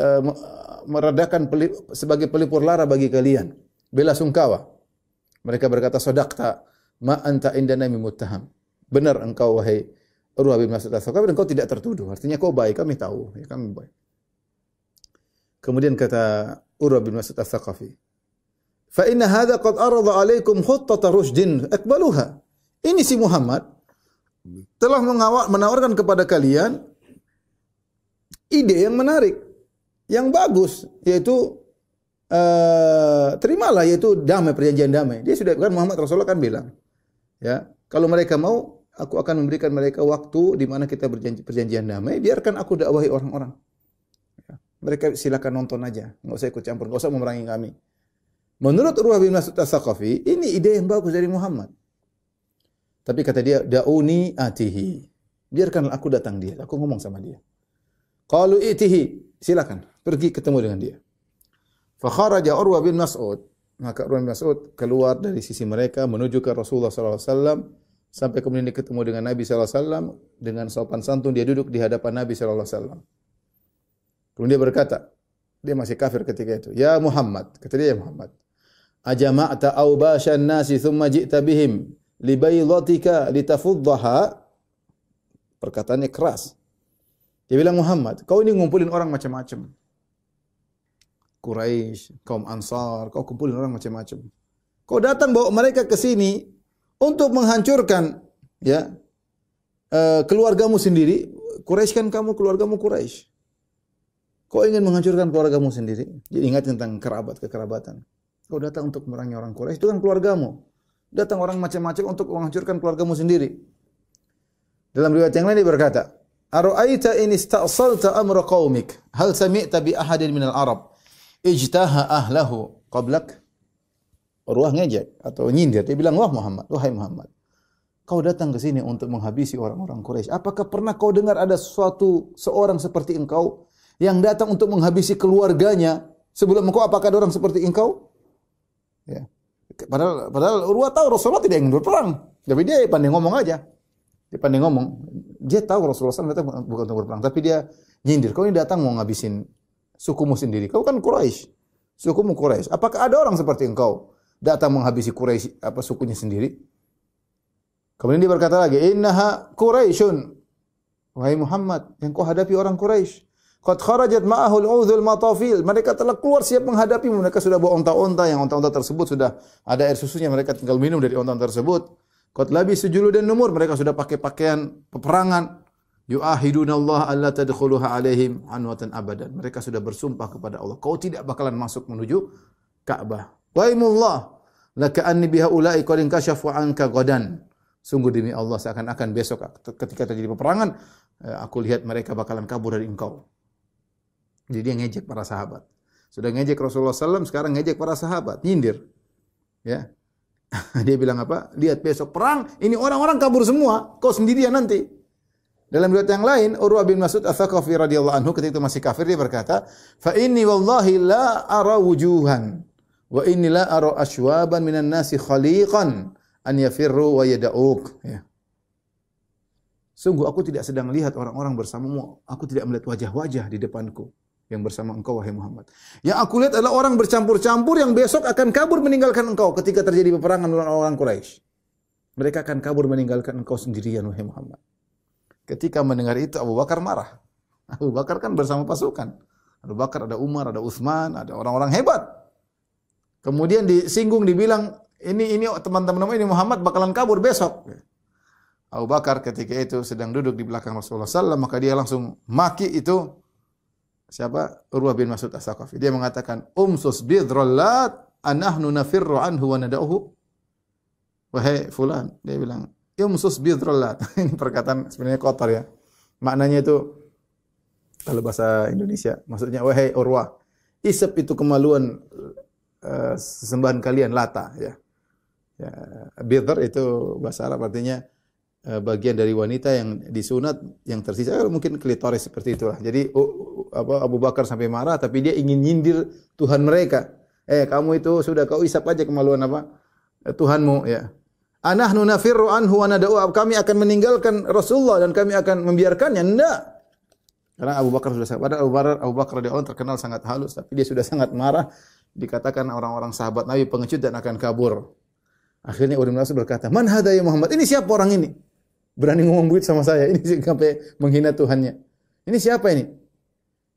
meredakan sebagai pelipur lara bagi kalian. Bela sungkawa. Mereka berkata, "Shadaqta ma anta indana min muttaham." Benar engkau wahai Urwah bin Mas'ud Ats-Tsaqafi, engkau tidak tertuduh. Artinya kau baik, kami tahu, ya, kami baik. Kemudian kata Urwah bin Mas'ud Ats-Tsaqafi, fa inna hadza qad arada alaikum khuttata rushdin aqbaluha. Ini si Muhammad telah menawarkan kepada kalian ide yang menarik, yang bagus, yaitu terimalah, yaitu damai, perjanjian damai. Dia sudah kan, Muhammad Rasulullah kan bilang, ya, kalau mereka mau, aku akan memberikan mereka waktu di mana kita perjanjian damai, biarkan aku dakwahi orang-orang. Ya, mereka silakan nonton aja, enggak usah ikut campur, enggak usah memerangi kami. Menurut Urwah bin Mas'ud Ats-Tsaqafi, ini ide yang bagus dari Muhammad. Tapi kata dia, da'uni atihi. Biarkan aku datang dia, aku ngomong sama dia. Qalu itihi, silakan, pergi ketemu dengan dia. Fa kharaja Urwah bin Mas'ud, maka Urwah bin Mas'ud keluar dari sisi mereka menuju ke Rasulullah sallallahu alaihi wasallam, sampai kemudian dia ketemu dengan Nabi sallallahu alaihi wasallam, dengan sopan santun dia duduk di hadapan Nabi sallallahu alaihi wasallam. Kemudian dia berkata, dia masih kafir ketika itu, "Ya Muhammad," kata dia, "Ya Muhammad, ajama'ta awbashan nasi thumma ji'ta bihim li baydatika litafuddaha." Perkataannya keras. Dia bilang, "Muhammad, kau ini ngumpulin orang macam-macam. Quraisy, kaum Ansar, kau kumpulin orang macam-macam. Kau datang bawa mereka ke sini untuk menghancurkan, ya, keluargamu sendiri. Quraisy kan kamu, keluargamu Quraisy. Kau ingin menghancurkan keluargamu sendiri." Jadi ingat tentang kekerabatan. Kau datang untuk memerangi orang Quraisy, itu kan keluargamu. Datang orang macam-macam untuk menghancurkan keluargamu sendiri. Dalam riwayat yang lain dia berkata, "Ara'aita in ista'salta amra qaumik, hal sami'ta bi ahadin minal Arab ijtaha ahlahu qablak?" Urwah ngejek atau nyindir, dia bilang, "Wahai Muhammad, kau datang ke sini untuk menghabisi orang-orang Quraisy. Apakah pernah kau dengar ada seorang seperti engkau yang datang untuk menghabisi keluarganya sebelum engkau? Apakah ada orang seperti engkau?" Ya. Padahal Urwah tahu Rasulullah tidak ingin berperang, tapi dia pandai ngomong aja. Dia pandai ngomong. Dia tahu Rasulullah SAW datang bukan untuk berperang, tapi dia nyindir. Kau ini datang mau ngabisin sukumu sendiri. Kau kan Quraisy, sukumu Quraisy. Apakah ada orang seperti engkau datang menghabisi Quraisy sukunya sendiri? Kemudian dia berkata lagi, "Innaha Quraisyun." Wahai Muhammad, yang kau hadapi orang Quraisy. Qad kharajat ma'ahu al-'udhul matafil. Mereka telah keluar siap menghadapi. Mereka sudah bawa onta-onta, yang onta-onta tersebut sudah ada air susunya, mereka tinggal minum dari onta tersebut. Qad labisu juludan numur, mereka sudah pakai pakaian peperangan. Yu'ahidunallah alla tadkhuluha 'alaihim anwatan abadan. Mereka sudah bersumpah kepada Allah, kau tidak bakalan masuk menuju Ka'bah. Waimullah, laka'anni bihaula'i qad inkashafu 'anka ghadan. Sungguh demi Allah, seakan-akan besok ketika terjadi peperangan, aku lihat mereka bakalan kabur dari engkau. Jadi dia ngejek para sahabat. Sudah ngejek Rasulullah SAW, sekarang ngejek para sahabat, nyindir. Ya. Dia bilang apa? Lihat besok perang, ini orang-orang kabur semua, kau sendirian nanti. Dalam riwayat yang lain, Urwah bin Mas'ud Ats-Tsaqafi radhiyallahu anhu ketika itu masih kafir, dia berkata, "Fa inni wallahi la ara wujuhan wa inni la ara ashwaban minan nasi khaliqan an yafirru wa yad'uk." Ya. Sungguh aku tidak sedang lihat orang-orang bersamamu, aku tidak melihat wajah-wajah di depanku yang bersama engkau wahai Muhammad. Yang aku lihat adalah orang bercampur-campur yang besok akan kabur meninggalkan engkau ketika terjadi peperangan dengan orang Quraisy. Mereka akan kabur meninggalkan engkau sendirian wahai Muhammad. Ketika mendengar itu Abu Bakar marah. Abu Bakar kan bersama pasukan. Abu Bakar, ada Umar, ada Utsman, ada orang-orang hebat. Kemudian disinggung, dibilang, ini teman-teman ini Muhammad bakalan kabur besok. Abu Bakar ketika itu sedang duduk di belakang Rasulullah SAW, maka dia langsung maki itu siapa? Urwah bin Mas'ud Ats-Tsaqafi. Dia mengatakan, "Umsus bidrollat anahnu nafirru anhu wa nada'uhu." Wahai fulan, dia bilang, "Umsus bidrollat." Ini perkataan sebenarnya kotor ya. Maknanya itu kalau bahasa Indonesia, maksudnya wahai Urwah, isep itu kemaluan sesembahan kalian Lata ya. Ya, bidr itu bahasa Arab artinya bagian dari wanita yang disunat yang tersisa, mungkin klitoris seperti itulah. Jadi Abu Bakar sampai marah, tapi dia ingin nyindir Tuhan mereka. Kamu itu sudah kau isap aja kemaluan apa Tuhanmu ya. Anahnu nafirru anhu wa nad'u, kami akan meninggalkan Rasulullah dan kami akan membiarkannya. Enggak. Karena Abu Bakar sudah sangat, Abu Bakar radhiyallahu anhu terkenal sangat halus, tapi dia sudah sangat marah. Dikatakan orang-orang sahabat Nabi pengecut dan akan kabur. Akhirnya Urwah bin Mas'ud berkata, "Man hadza ya Muhammad?" Ini siapa orang ini? Berani ngomong begitu sama saya. Ini sampai menghina Tuhannya. Ini siapa ini?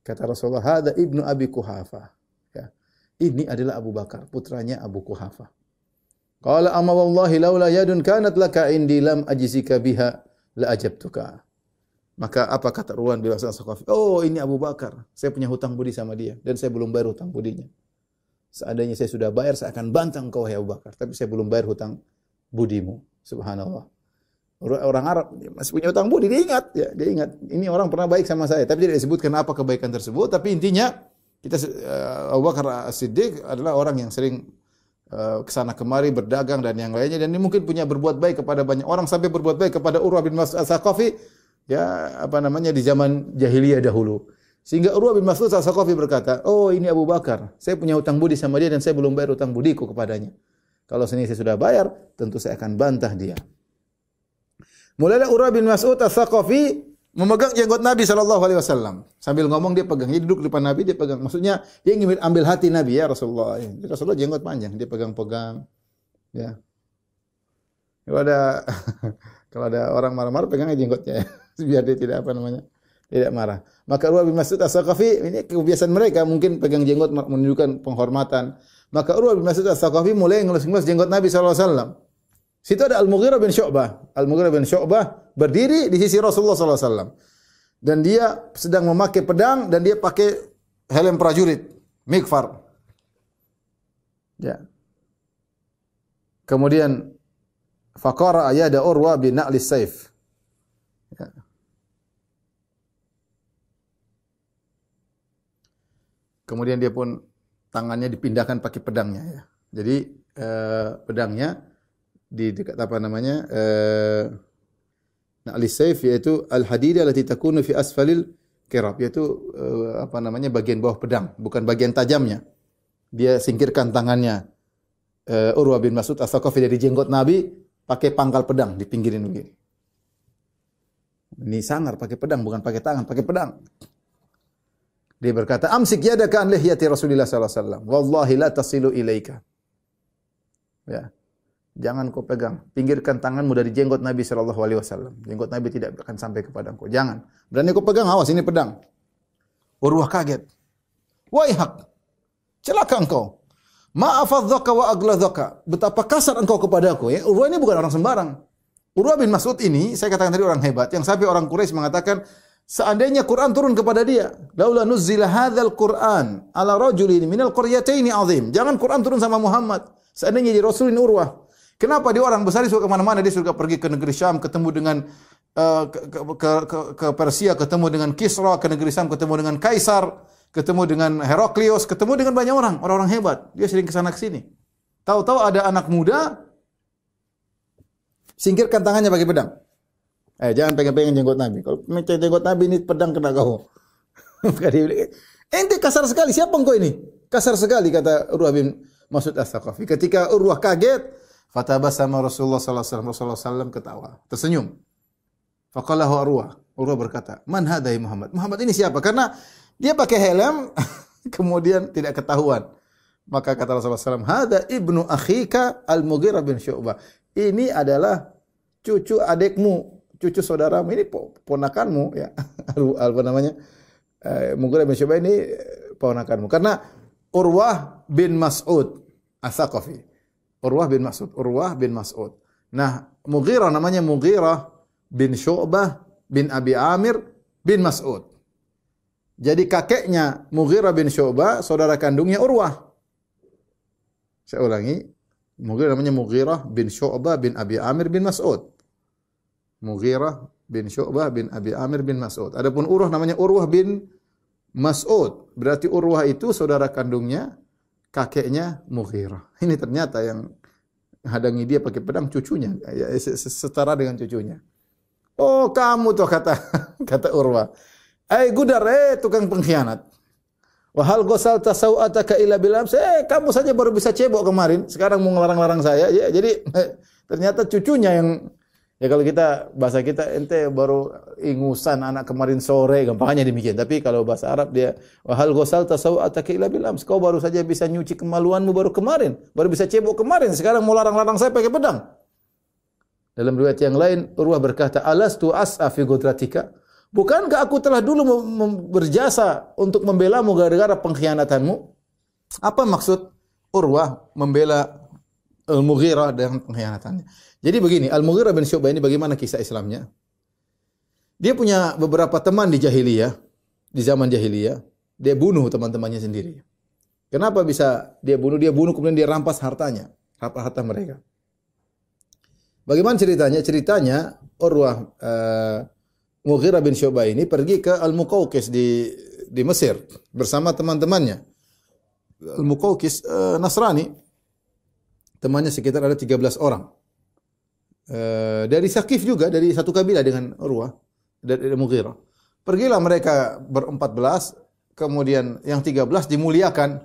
Kata Rasulullah, "Hadza ibnu Abi Quhafah." Ya. Ini adalah Abu Bakar, putranya Abu Quhafah. Qala amma wallahi laula yadun kanat laka indi lam ajzika biha la ajabtuka. Maka apa kata Urwah bin Mas'ud Ats-Tsaqafi? Oh, ini Abu Bakar. Saya punya hutang budi sama dia dan saya belum bayar hutang budinya. Seandainya saya sudah bayar, saya akan bantang kau wahai Abu Bakar, tapi saya belum bayar hutang budimu. Subhanallah. Orang Arab masih punya hutang budi, dia ingat ya, dia ingat. Ini orang pernah baik sama saya, tapi tidak disebutkan apa kebaikan tersebut, tapi intinya Abu Bakar As-Siddiq adalah orang yang sering kesana kemari berdagang dan yang lainnya, dan ini mungkin punya berbuat baik kepada banyak orang sampai berbuat baik kepada Urwah bin Mas'ud Ats-Tsaqafi ya di zaman jahiliyah dahulu. Sehingga Urwah bin Mas'ud Ats-Tsaqafi berkata, "Oh, ini Abu Bakar. Saya punya hutang budi sama dia dan saya belum bayar hutang budiku kepadanya. Kalau sini saya sudah bayar, tentu saya akan bantah dia." Mulailah Urwah bin Mas'ud Ats-Tsaqafi memegang jenggot Nabi SAW. Sambil ngomong dia pegang. Dia duduk di depan Nabi, dia pegang. Maksudnya dia ingin ambil hati Nabi ya Rasulullah. Rasulullah jenggot panjang, dia pegang-pegang. Ya. Kalau ada orang marah-marah pegangnya jenggotnya ya. Biar dia tidak tidak marah. Maka Urwah bin Mas'ud Ats-Tsaqafi, ini kebiasaan mereka, mungkin pegang jenggot menunjukkan penghormatan. Maka Urwah bin Mas'ud Ats-Tsaqafi mulai ngelus-ngelus jenggot Nabi SAW. Situ ada Al-Mughirah bin Syu'bah. Al-Mughirah bin Syu'bah berdiri di sisi Rasulullah SAW. Dan dia sedang memakai pedang dan dia pakai helm prajurit, mikfar. Ya. Kemudian faqara ayada Urwa bin na'lis saif. Ya. Kemudian dia pun tangannya dipindahkan pakai pedangnya ya. Jadi pedangnya di dekat apa namanya? Na'lis saif yaitu al-hadidah allati takunu fi asfalil kirab, yaitu apa namanya? Bagian bawah pedang, bukan bagian tajamnya. Dia singkirkan tangannya Urwa bin Mas'ud As-Saqafi dari jenggot Nabi pakai pangkal pedang, dipinggirin begini. Ini sangar pakai pedang, bukan pakai tangan, pakai pedang. Dia berkata, "Amsik yadaka an lihyati Rasulillah sallallahu alaihi wasallam, wallahi la tasilu ilaika." Ya. Jangan kau pegang, pinggirkan tanganmu dari jenggot Nabi sallallahu alaihi wasallam. Jenggot Nabi tidak akan sampai kepada engkau. Jangan. Berani kau pegang, awas ini pedang. Urwah kaget. Waihak. Celaka engkau. Ma'afadzaka wa agladhaka. Betapa kasar engkau kepadaku ya. Urwah ini bukan orang sembarang. Urwah bin Mas'ud ini, saya katakan tadi orang hebat, yang sampai orang Quraisy mengatakan seandainya Quran turun kepada dia, laula nuzzila hadzal Quran ala rajulin minal qaryataini azim. Jangan Quran turun sama Muhammad. Seandainya jadi rasul ini Urwah. Kenapa dia orang besar, dia suka kemana-mana, dia suka pergi ke negeri Syam, ketemu dengan ke Persia, ketemu dengan Kisra, ke negeri Syam ketemu dengan Kaisar, ketemu dengan Heraklius, ketemu dengan banyak orang-orang hebat. Dia sering ke sana ke sini. Tahu-tahu ada anak muda, singkirkan tangannya pakai pedang. Jangan pegang-pegang jenggot Nabi. Kalau pegang jenggot Nabi ini pedang kena kau. Ente kasar sekali. Siapa engkau ini? Kasar sekali kata Urwah bin Mas'ud As-Saqafi. Ketika Urwah kaget, fatabassama Rasulullah sallallahu alaihi wasallam. Rasulullah sallallahu ketawa, tersenyum. Faqalahu Urwah. Urwah berkata, "Man hadha ya Muhammad?" Muhammad ini siapa? Karena dia pakai helm kemudian tidak ketahuan. Maka kata Rasulullah sallallahu alaihi wasallam, "Hadha ibnu akhika Al-Mughirah bin Syu'bah." Ini adalah cucu adikmu, cucu saudaramu, ini ponakanmu ya. Apa namanya? Mughirah bin Syu'bah ini ponakanmu. Karena Urwah bin Mas'ud As-Saqafi. Urwah bin Mas'ud, Urwah bin Mas'ud. Nah, Mughirah namanya Mughirah bin Syu'bah bin Abi Amir bin Mas'ud. Jadi kakeknya Mughirah bin Syu'bah, saudara kandungnya Urwah. Saya ulangi, Mughirah namanya Mughirah bin Syu'bah bin Abi Amir bin Mas'ud. Mughirah bin Syu'bah bin Abi Amir bin Mas'ud. Adapun Urwah namanya Urwah bin Mas'ud. Berarti Urwah itu saudara kandungnya kakeknya Mughirah. Ini ternyata yang hadangi dia pakai pedang cucunya, ya, setara dengan cucunya. Oh, kamu tuh kata Urwah. Gudar, tukang pengkhianat. Wa hal ghasalta sawataka illa bil ams. Kamu saja baru bisa cebok kemarin, sekarang mau ngelarang-larang saya. Ya, jadi ternyata cucunya yang, ya kalau kita bahasa kita, ente baru ingusan anak kemarin sore, gampangnya demikian. Tapi kalau bahasa Arab dia wa hal ghasalta sawataka illa bil ams. Kau baru saja bisa nyuci kemaluanmu baru kemarin, baru bisa cebok kemarin, sekarang mau larang-larang saya pakai pedang. Dalam riwayat yang lain, Urwah berkata, "Alastu as'a fi gudratika?" Bukankah aku telah dulu berjasa untuk membelamu gara-gara pengkhianatanmu? Apa maksud Urwah membela Al-Mughirah dengan pengkhianatannya? Jadi begini, Al-Mughirah bin Syu'bah ini bagaimana kisah Islamnya? Dia punya beberapa teman di jahiliyah, di zaman jahiliyah, dia bunuh teman-temannya sendiri. Kenapa bisa dia bunuh? Dia bunuh kemudian dia rampas hartanya, harta mereka. Bagaimana ceritanya? Ceritanya Urwah Mughirah bin Syu'bah ini pergi ke Al-Muqawqis di Mesir bersama teman-temannya. Al-Muqawqis Nasrani. Temannya sekitar ada 13 orang. Dari Saqif juga, dari satu kabilah dengan Urwah dari Mughirah. Pergilah mereka ber-14, kemudian yang 13 dimuliakan,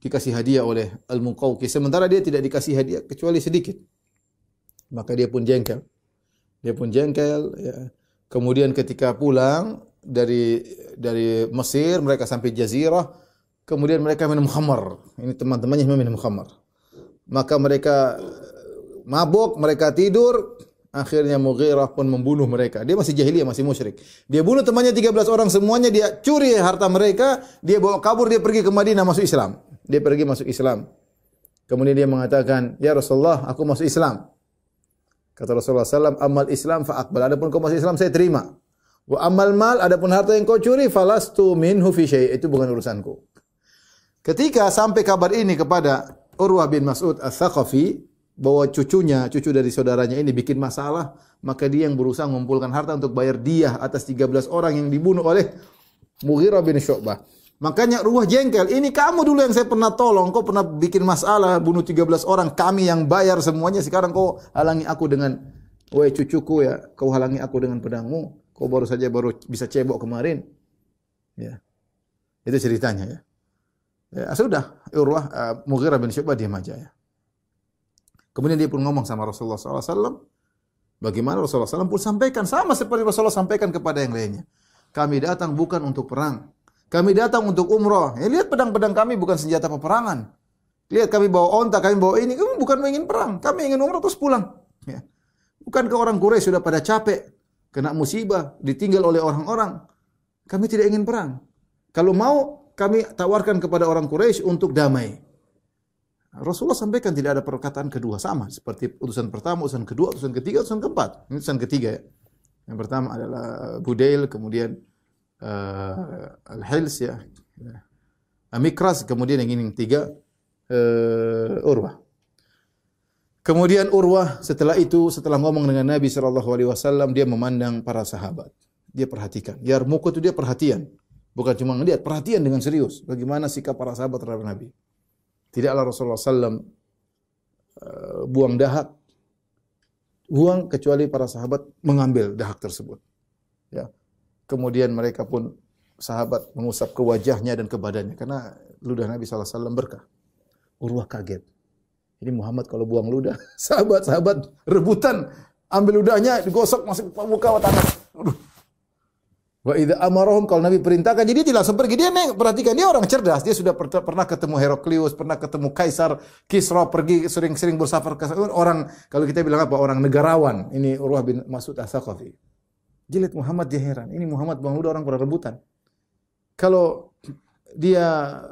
dikasih hadiah oleh Al-Muqawqis. Sementara dia tidak dikasih hadiah kecuali sedikit. Maka dia pun jengkel. Ya. Kemudian ketika pulang dari Mesir, mereka sampai Jazirah, kemudian mereka minum khamar. Ini teman-temannya minum khamar. Maka mereka mabuk, mereka tidur, akhirnya Mughirah pun membunuh mereka. Dia masih jahiliyah, masih musyrik. Dia bunuh temannya 13 orang semuanya, dia curi harta mereka, dia bawa kabur, dia pergi ke Madinah masuk Islam. Dia pergi masuk Islam. Kemudian dia mengatakan, "Ya Rasulullah, aku masuk Islam." Kata Rasulullah SAW, "Amal Islam fa'akbal." Adapun kau masuk Islam, saya terima. Wa amal mal, adapun harta yang kau curi, falastu minhu fi syai'. Itu bukan urusanku. Ketika sampai kabar ini kepada Urwah bin Mas'ud Ats-Tsaqafi bahwa cucu dari saudaranya ini bikin masalah, maka dia yang berusaha mengumpulkan harta untuk bayar diyah atas 13 orang yang dibunuh oleh Mughirah bin Syu'bah. Makanya Urwah jengkel, ini kamu dulu yang saya pernah tolong, kau pernah bikin masalah, bunuh 13 orang, kami yang bayar semuanya, sekarang kau halangi aku dengan, wahai cucuku ya, kau halangi aku dengan pedangmu, kau baru bisa cebok kemarin. Ya. Itu ceritanya ya. Ya sudah, Urwah Mughirah bin Syu'bah diam aja ya. Kemudian dia pun ngomong sama Rasulullah SAW. Bagaimana Rasulullah SAW pun sampaikan. Sama seperti Rasulullah sampaikan kepada yang lainnya. Kami datang bukan untuk perang. Kami datang untuk umrah. Ya, lihat pedang-pedang kami bukan senjata peperangan. Lihat kami bawa onta, kami bawa ini. Kami bukan ingin perang. Kami ingin umrah terus pulang. Ya. Bukankah orang Quraisy sudah pada capek. Kena musibah. Ditinggal oleh orang-orang. Kami tidak ingin perang. Kalau mau, kami tawarkan kepada orang Quraisy untuk damai. Rasulullah sampaikan tidak ada perkataan kedua, sama seperti utusan pertama, utusan kedua, utusan ketiga, utusan keempat. Ini utusan ketiga ya. Yang pertama adalah Budail, kemudian Al-Hils ya. Amikras, kemudian yang ini yang tiga Urwah. Kemudian Urwah setelah ngomong dengan Nabi SAW, dia memandang para sahabat. Dia perhatikan. Yarmuq itu dia perhatian. Bukan cuma ngelihat, perhatian dengan serius. Bagaimana sikap para sahabat terhadap Nabi. Tidaklah Rasulullah SAW buang dahak, kecuali para sahabat mengambil dahak tersebut. Ya. Kemudian mereka pun sahabat mengusap ke wajahnya dan ke badannya karena ludah Nabi SAW berkah. Urwah kaget. Ini Muhammad kalau buang ludah, sahabat-sahabat rebutan ambil ludahnya, digosok masuk ke muka tanah. Wa idza amarahum, kalau Nabi perintahkan, jadi dia langsung pergi. Dia perhatikan, dia orang cerdas. Dia sudah pernah ketemu Heraklius, pernah ketemu Kaisar Kisra, pergi sering-sering bersafar ke orang, kalau kita bilang apa? Orang negarawan. Ini Urwah bin Mas'ud Ats-Tsaqafi. Jilid Muhammad dia heran. Ini Muhammad bang udah orang pada rebutan. Kalau dia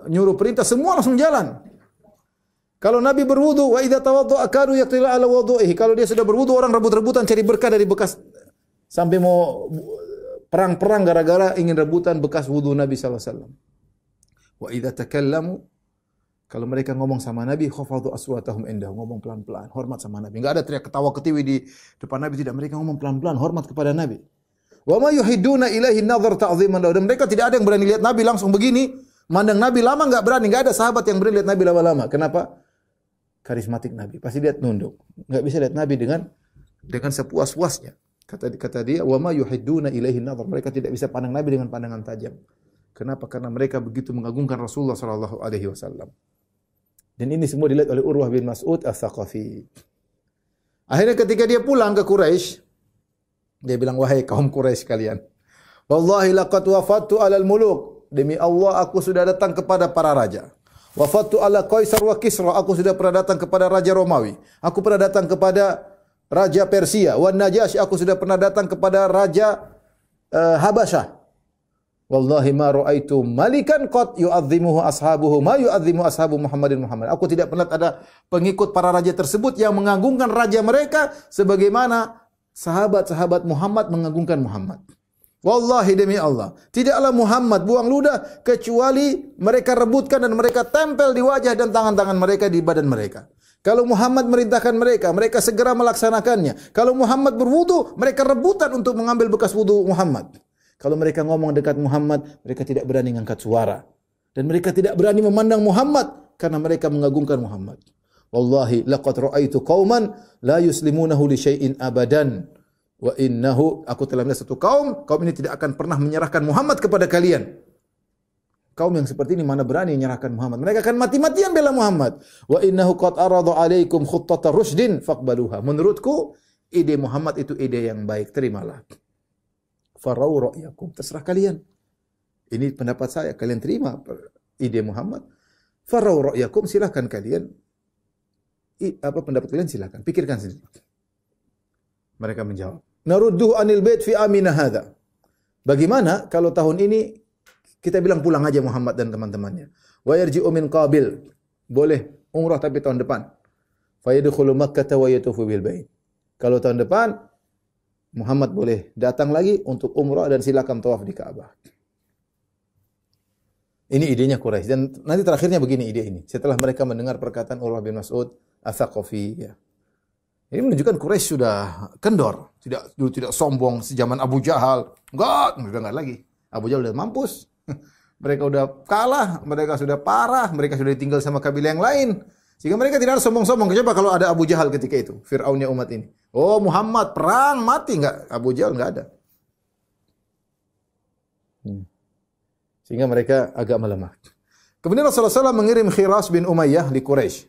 nyuruh perintah, semua langsung jalan. Kalau Nabi berwudu, wa idza tawadda'a kanu yaqtila ala wudu'ihi. Kalau dia sudah berwudu, orang rebut-rebutan cari berkah dari bekas sampai mau perang-perang gara-gara ingin rebutan bekas wudu Nabi SAW. Wa idza takallamu, kalau mereka ngomong sama Nabi, khafadhu aswatahum indahu, ngomong pelan-pelan, hormat sama Nabi. Enggak ada teriak ketawa ketiwi di depan Nabi, tidak. Mereka ngomong pelan-pelan, hormat kepada Nabi. Wa ma yuhidduna ilaihi nadhar ta'dhiman lahu. Dan mereka tidak ada yang berani lihat Nabi langsung begini, mandang Nabi lama enggak berani, enggak ada sahabat yang berani lihat Nabi lama-lama. Kenapa? Karismatik Nabi. Pasti dia nunduk. Enggak bisa lihat Nabi dengan sepuas-puasnya. Kata dia, wa ma yuhidduna ilaihi nadhar. Mereka tidak bisa pandang Nabi dengan pandangan tajam. Kenapa? Karena mereka begitu mengagungkan Rasulullah sallallahu alaihi wasallam. Dan ini semua dilihat oleh Urwah bin Mas'ud Ats-Tsaqafi. Akhirnya ketika dia pulang ke Quraisy, dia bilang, wahai kaum Quraisy kalian, wallahi laqad wafattu 'alal muluk. Demi Allah aku sudah datang kepada para raja. Wafattu 'ala Qaisar wa Kisra. Aku sudah pernah datang kepada raja Romawi. Aku pernah datang kepada Raja Persia, wan Najasyi, aku sudah pernah datang kepada Raja Habasyah. Wallahi ma ra'aitu malikan qad yu'azzimuhu ashabuhu ma yu'azzimu ashabu Muhammadin Muhammad. Aku tidak pernah ada pengikut para raja tersebut yang mengagungkan raja mereka sebagaimana sahabat-sahabat Muhammad mengagungkan Muhammad. Wallahi demi Allah, tidaklah Muhammad buang ludah kecuali mereka rebutkan dan mereka tempel di wajah dan tangan-tangan mereka, di badan mereka. Kalau Muhammad merintahkan mereka, mereka segera melaksanakannya. Kalau Muhammad berwudu, mereka rebutan untuk mengambil bekas wudu Muhammad. Kalau mereka ngomong dekat Muhammad, mereka tidak berani mengangkat suara. Dan mereka tidak berani memandang Muhammad karena mereka mengagungkan Muhammad. Wallahi laqad ra'aitu qauman la yuslimunahu li syai'in abadan. Wa innahu, aku telah melihat satu kaum ini tidak akan pernah menyerahkan Muhammad kepada kalian. Kaum yang seperti ini mana berani menyerahkan Muhammad. Mereka akan mati-matian bela Muhammad. Wa innahu qad arada alaikum khuttata rusydin faqbaluha. Menurutku ide Muhammad itu ide yang baik, terimalah. Farau ra'yakum, terserah kalian. Ini pendapat saya, kalian terima ide Muhammad. Farau ra'yakum, silakan kalian. Apa pendapat kalian silakan, pikirkan sendiri. Mereka menjawab, narudduhu anil bait fi amina hadza. Bagaimana kalau tahun ini kita bilang pulang aja Muhammad dan teman-temannya. Wa yarji'u min qabil. Boleh umrah tapi tahun depan. Fa yadkhulu Makkah wa yatufu bil bait. Kalau tahun depan Muhammad boleh datang lagi untuk umrah dan silakan tawaf di Ka'bah. Ini idenya Quraisy. Dan nanti terakhirnya begini ide ini. Setelah mereka mendengar perkataan Urwah bin Mas'ud Ats-Tsaqafi, ya. Ini menunjukkan Quraisy sudah kendor, tidak sombong sejaman Abu Jahal. Enggak lagi. Abu Jahal udah mampus. Mereka udah kalah, mereka sudah parah, mereka sudah ditinggal sama kabilah yang lain. Sehingga mereka tidak harus sombong-sombong. Coba kalau ada Abu Jahal ketika itu, Fir'aunnya umat ini. Oh, Muhammad perang mati enggak? Abu Jahal enggak ada. Sehingga mereka agak melemah. Kemudian Rasulullah SAW mengirim Khiras bin Umayyah di Quraisy.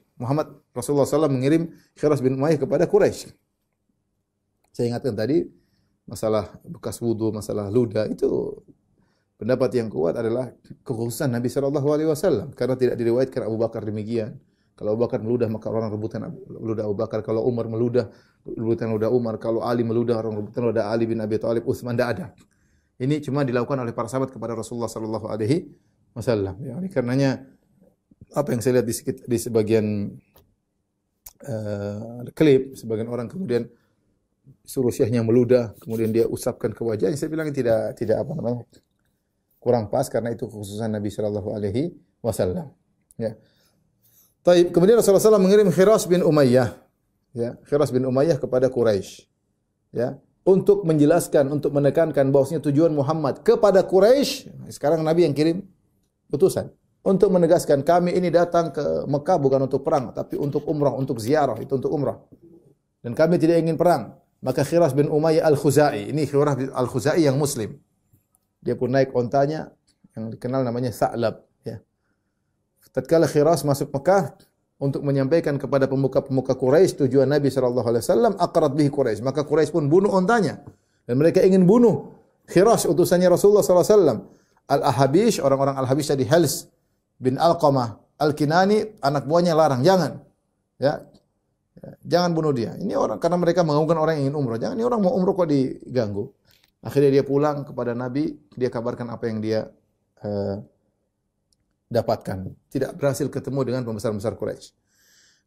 Rasulullah SAW mengirim Khiras bin Umayyah kepada Quraisy. Saya ingatkan tadi masalah bekas wudu, masalah ludah itu pendapat yang kuat adalah kekhususan Nabi SAW karena tidak diriwayatkan Abu Bakar demikian. Kalau Abu Bakar meludah maka orang rebutan ludah Abu Bakar. Kalau Umar meludah, rebutan ludah Umar. Kalau Ali meludah, orang rebutan ludah Ali bin Abi Thalib, Utsman, tidak ada. Ini cuma dilakukan oleh para sahabat kepada Rasulullah sallallahu alaihi wasallam. Ya, ini karenanya apa yang saya lihat di sebagian klip, sebagian orang kemudian suruh syekhnya meludah, kemudian dia usapkan ke wajahnya. Saya bilang tidak apa namanya, kurang pas karena itu kekhususan Nabi sallallahu alaihi wasallam. Ya. Taib. Kemudian Rasulullah SAW mengirim Khiras bin Umayyah, ya, Khiras bin Umayyah kepada Quraisy, ya, untuk menjelaskan, untuk menekankan bahwasanya tujuan Muhammad kepada Quraisy. Sekarang Nabi yang kirim utusan untuk menegaskan kami ini datang ke Mekah bukan untuk perang, tapi untuk umrah, untuk ziarah, itu untuk umrah. Dan kami tidak ingin perang. Maka Khiras bin Umayyah Al-Khuzai, ini Khiras Al-Khuzai yang muslim. Dia pun naik ontanya yang dikenal namanya Sa'lab, ya. Tatkala Khiras masuk Mekah untuk menyampaikan kepada pemuka-pemuka Quraisy tujuan Nabi SAW, aqrat bihi Quraisy. Maka Quraisy pun bunuh ontanya. Dan mereka ingin bunuh Khiras, utusannya Rasulullah SAW. Al-Ahabish, orang-orang Al-Habish tadi, Hals bin Alqamah Al-Kinani, anak buahnya larang, jangan. Ya. Jangan bunuh dia. Ini orang, karena mereka mengganggukan orang yang ingin umrah. Jangan, ini orang mau umrah kok diganggu. Akhirnya dia pulang kepada Nabi, dia kabarkan apa yang dia dapatkan. Tidak berhasil ketemu dengan pembesar-pembesar Quraisy.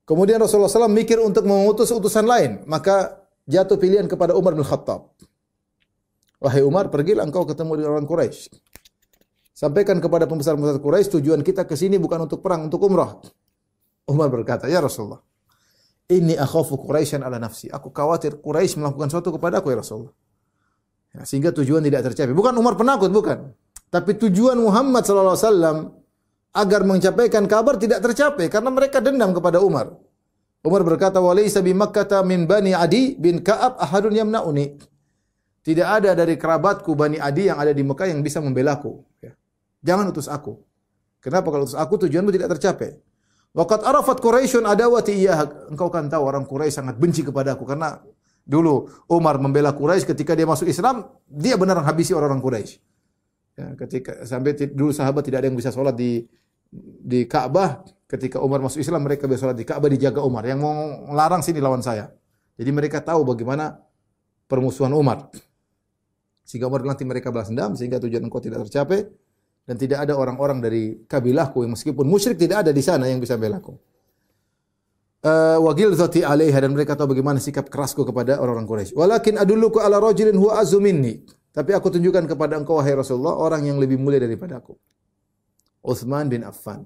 Kemudian Rasulullah SAW mikir untuk mengutus utusan lain. Maka jatuh pilihan kepada Umar bin Khattab. Wahai Umar, pergilah engkau ketemu dengan orang Quraisy. Sampaikan kepada pembesar-pembesar Quraisy, tujuan kita ke sini bukan untuk perang, untuk umrah. Umar berkata, ya Rasulullah, inni akhafu Quraisyan ala nafsi. Aku khawatir Quraisy melakukan sesuatu kepada aku, ya Rasulullah. Ya, sehingga tujuan tidak tercapai. Bukan Umar penakut, bukan. Tapi tujuan Muhammad SAW agar mencapai kabar tidak tercapai karena mereka dendam kepada Umar. Umar berkata, "Walaysa bi Makkah min Bani Adi bin Ka'ab ahadun yamna'uni." Tidak ada dari kerabatku Bani Adi yang ada di Mekah yang bisa membelaku. Ya. Jangan utus aku. Kenapa kalau utus aku tujuanmu tidak tercapai? Waqad arafat Quraisyun adawati iyyah. Engkau kan tahu orang Quraisy sangat benci kepadaku karena dulu Umar membela Quraisy ketika dia masuk Islam, dia benar habisi orang-orang Quraisy. Ya, ketika sampai dulu sahabat tidak ada yang bisa sholat di Ka'bah, ketika Umar masuk Islam mereka bisa sholat di Ka'bah, dijaga Umar. Yang mau larang sini lawan saya. Jadi mereka tahu bagaimana permusuhan Umar. Sehingga Umar nanti mereka balas dendam sehingga tujuan engkau tidak tercapai dan tidak ada orang-orang dari kabilahku yang meskipun musyrik tidak ada di sana yang bisa belaku. Wagil zati alaiha, dan mereka tahu bagaimana sikap kerasku kepada orang-orang Quraisy. Walakin adulluku ala rajulin huwa azzu minni. Tapi aku tunjukkan kepada engkau wahai Rasulullah orang yang lebih mulia daripada aku. Utsman bin Affan.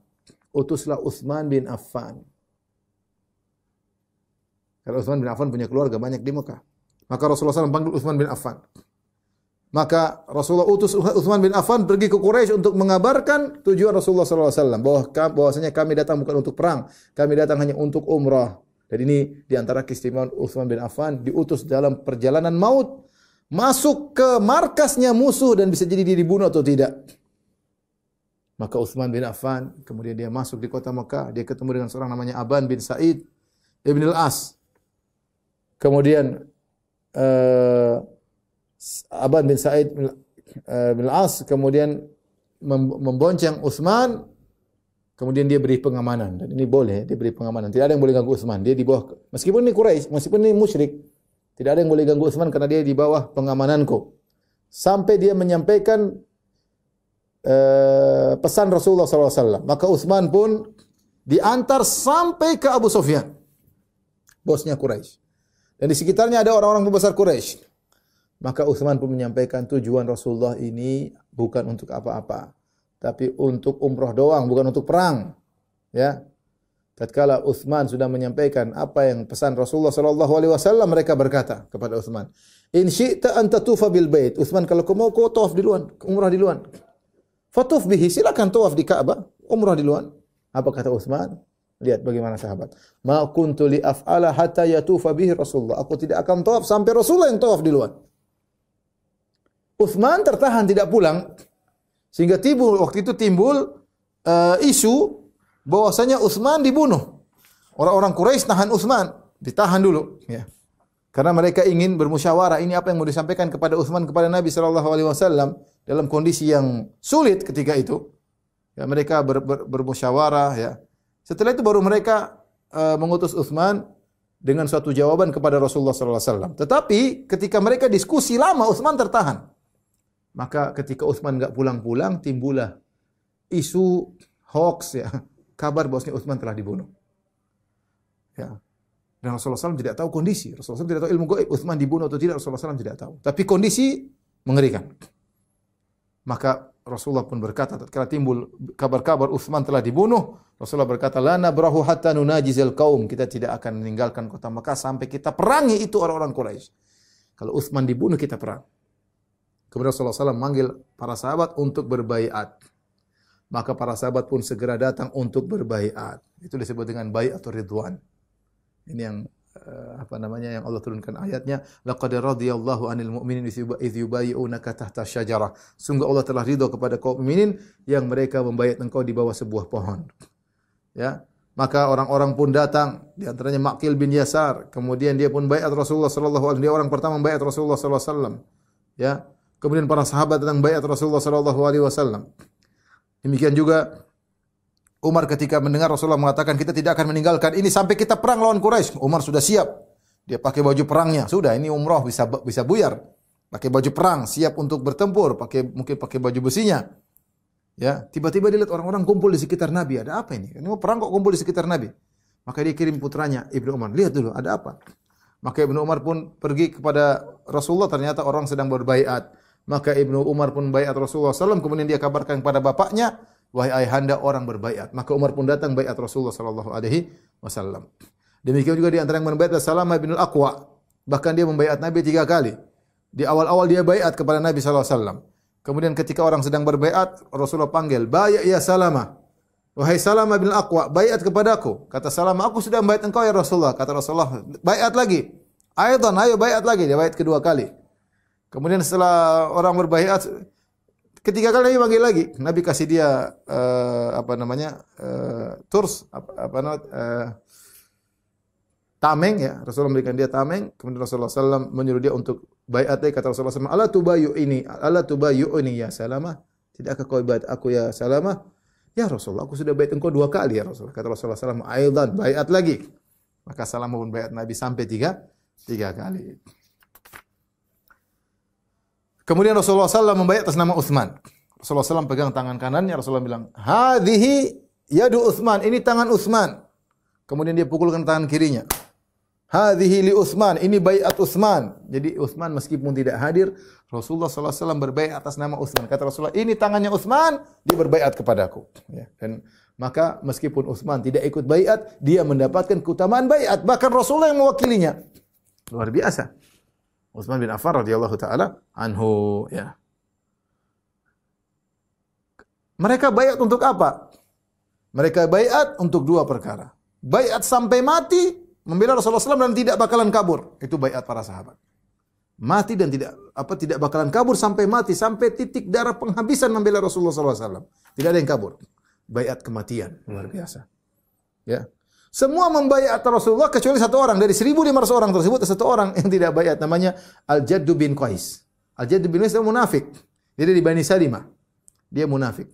Utuslah Utsman bin Affan. Karena Utsman bin Affan punya keluarga banyak di Mekah. Maka Rasulullah SAW panggil Utsman bin Affan. Maka Rasulullah utus Utsman bin Affan pergi ke Quraisy untuk mengabarkan tujuan Rasulullah SAW. Bahwasanya kami datang bukan untuk perang. Kami datang hanya untuk umrah. Dan ini diantara keistimewaan Utsman bin Affan. Diutus dalam perjalanan maut. Masuk ke markasnya musuh dan bisa jadi dia dibunuh atau tidak. Maka Utsman bin Affan, kemudian dia masuk di kota Mekah, dia ketemu dengan seorang namanya Aban bin Sa'id Ibn al-As. Kemudian Aban bin Sa'id bin al-As kemudian membonceng Utsman, kemudian dia beri pengamanan. Dan ini boleh, dia beri pengamanan. Tidak ada yang boleh ganggu Utsman. Dia di bawah, meskipun ini Quraisy, meskipun ini musyrik, tidak ada yang boleh ganggu Utsman karena dia di bawah pengamananku. Sampai dia menyampaikan pesan Rasulullah SAW. Maka Utsman pun diantar sampai ke Abu Sufyan, bosnya Quraisy. Dan di sekitarnya ada orang-orang pembesar Quraisy. Maka Utsman pun menyampaikan tujuan Rasulullah ini bukan untuk apa-apa. tapi untuk umroh doang, bukan untuk perang. Ya. Tatkala Utsman sudah menyampaikan apa yang pesan Rasulullah sallallahu alaihi wasallam, mereka berkata kepada Utsman, "In syi'ta an tatufa bil bait." Utsman, kalau kau mau kau tawaf di luar, umrah di luar. Fatuf bihi, silakan tawaf di Ka'bah, umrah di luar. Apa kata Utsman? Lihat bagaimana sahabat. Ma kuntu li af'ala hatta yatufa bihi Rasulullah. Aku tidak akan tawaf sampai Rasulullah yang tawaf di luar. Utsman tertahan tidak pulang sehingga waktu itu timbul isu bahwasanya Utsman dibunuh. Orang-orang Quraisy tahan Utsman, ditahan dulu, ya. Karena mereka ingin bermusyawarah, ini apa yang mau disampaikan kepada Utsman kepada Nabi sallallahu alaihi wasallam dalam kondisi yang sulit ketika itu. Ya, mereka bermusyawarah, ya. Setelah itu baru mereka mengutus Utsman dengan suatu jawaban kepada Rasulullah sallallahu alaihi wasallam. Tetapi ketika mereka diskusi lama, Utsman tertahan. Maka ketika Utsman enggak pulang-pulang, timbullah isu hoax, ya. Kabar bahwasanya Utsman telah dibunuh. Ya. Dan Rasulullah SAW tidak tahu kondisi. Rasulullah SAW tidak tahu ilmu gaib. Utsman dibunuh atau tidak, Rasulullah SAW tidak tahu. Tapi kondisi mengerikan. Maka Rasulullah pun berkata, tatkala timbul kabar-kabar Utsman telah dibunuh, Rasulullah berkata, "La nabrahu hatta nunajizal qaum." Kita tidak akan meninggalkan kota Mekah sampai kita perangi itu orang-orang Quraisy. Kalau Utsman dibunuh, kita perang. Kemudian Rasulullah SAW memanggil para sahabat untuk berbaiat. Maka para sahabat pun segera datang untuk berbaiat. Itu disebut dengan baiat atau ridwan. Ini yang yang Allah turunkan ayatnya, laqad radhiyallahu 'anil mu'minin idz yubayyi'unaka tahta syajarah. Sungguh Allah telah ridha kepada kaum mukminin yang mereka membaiat engkau di bawah sebuah pohon. Ya. Maka orang-orang pun datang, di antaranya Maqil bin Yasar, kemudian dia pun baiat Rasulullah sallallahu alaihi wasallam. Dia orang pertama baiat Rasulullah sallallahu alaihi wasallam. Ya. Kemudian para sahabat datang baiat Rasulullah sallallahu alaihi wasallam. Demikian juga Umar ketika mendengar Rasulullah mengatakan kita tidak akan meninggalkan ini sampai kita perang lawan Quraisy. Umar sudah siap. Dia pakai baju perangnya. Sudah, ini umrah bisa buyar. Pakai baju perang, siap untuk bertempur, mungkin pakai baju besinya. Ya, tiba-tiba dia lihat orang-orang kumpul di sekitar Nabi. Ada apa ini? Ini mau perang kok kumpul di sekitar Nabi. Maka dia kirim putranya Ibnu Umar, lihat dulu ada apa. Maka Ibnu Umar pun pergi kepada Rasulullah, ternyata orang sedang berbaiat. Maka Ibnu Umar pun baiat Rasulullah SAW, kemudian dia kabarkan kepada bapaknya, wahai ayahanda orang berbaiat. Maka Umar pun datang baiat Rasulullah SAW. Demikian juga di antara yang membaiat Salamah bin Al-Aqwa. Bahkan dia membaiat Nabi 3 kali. Di awal-awal dia baiat kepada Nabi SAW. Kemudian ketika orang sedang berbaiat, Rasulullah panggil, baiat ya Salamah. Wahai Salamah bin Al-Aqwa, baiat kepadaku. Kata Salamah, aku sudah baiat engkau ya Rasulullah. Kata Rasulullah, baiat lagi. Ayo baiat lagi. Dia baiat kedua kali. Kemudian setelah orang berbaiat, ketiga kali Nabi panggil lagi. Nabi kasih dia tameng, ya. Rasulullah memberikan dia tameng. Kemudian Rasulullah SAW menyuruh dia untuk baiat lagi. Kata Rasulullah SAW, ala tubayyu'ini ya Salamah. Tidakkah kau baiat aku ya Salamah? Ya Rasulullah, aku sudah baiat engkau 2 kali ya Rasulullah. Kata Rasulullah SAW, aidan baiat lagi. Maka Salamah pun baiat Nabi sampai 3 kali. Kemudian Rasulullah SAW membaiat atas nama Utsman. Rasulullah SAW pegang tangan kanannya. Rasulullah bilang, hadhihi yadu Utsman. Ini tangan Utsman. Kemudian dia pukulkan tangan kirinya. Hadhihi li Utsman. Ini baiat Utsman. Jadi Utsman meskipun tidak hadir, Rasulullah SAW berbaiat atas nama Utsman. Kata Rasulullah, ini tangannya Utsman. Dia berbaiat kepadaku. Ya. Dan maka meskipun Utsman tidak ikut baiat, dia mendapatkan keutamaan baiat. Bahkan Rasulullah yang mewakilinya. Luar biasa. Utsman bin Affan radhiyallahu taala anhu, ya. Mereka baiat untuk apa? Mereka baiat untuk 2 perkara. Baiat sampai mati membela Rasulullah SAW dan tidak bakalan kabur. Itu baiat para sahabat. Mati dan tidak bakalan kabur sampai mati, sampai titik darah penghabisan membela Rasulullah SAW. Tidak ada yang kabur. Baiat kematian, luar biasa. Ya. Semua membaiat Rasulullah kecuali 1 orang. Dari 1.500 orang tersebut, 1 orang yang tidak baiat, namanya Al-Jadd bin Qais. Al-Jadd bin Qais itu munafik. Dia dari Bani Salimah. Dia munafik.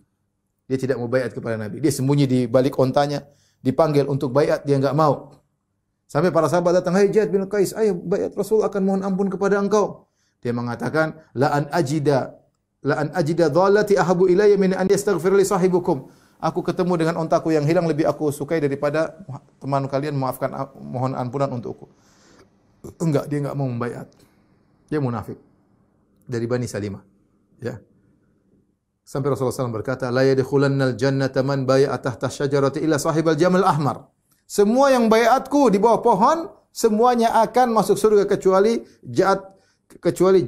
Dia tidak mau baiat kepada Nabi. Dia sembunyi di balik ontanya, dipanggil untuk baiat, dia enggak mau. Sampai para sahabat datang, "Hai Jadd bin Qais, ayo baiat Rasul akan mohon ampun kepada engkau." Dia mengatakan, la an ajida dhallati ahabu ilayya min an yastaghfir li sahibukum. Aku ketemu dengan ontaku yang hilang lebih aku sukai daripada teman kalian mohon ampunan untukku. Enggak, dia enggak mau membaiat. dia munafik dari Bani Salimah, ya. Sampai Rasulullah SAW berkata, la yadkhulannal jannata man bai'a tahta syajarati illa sahibal jamal ahmar. Semua yang baiatku di bawah pohon, semuanya akan masuk surga kecuali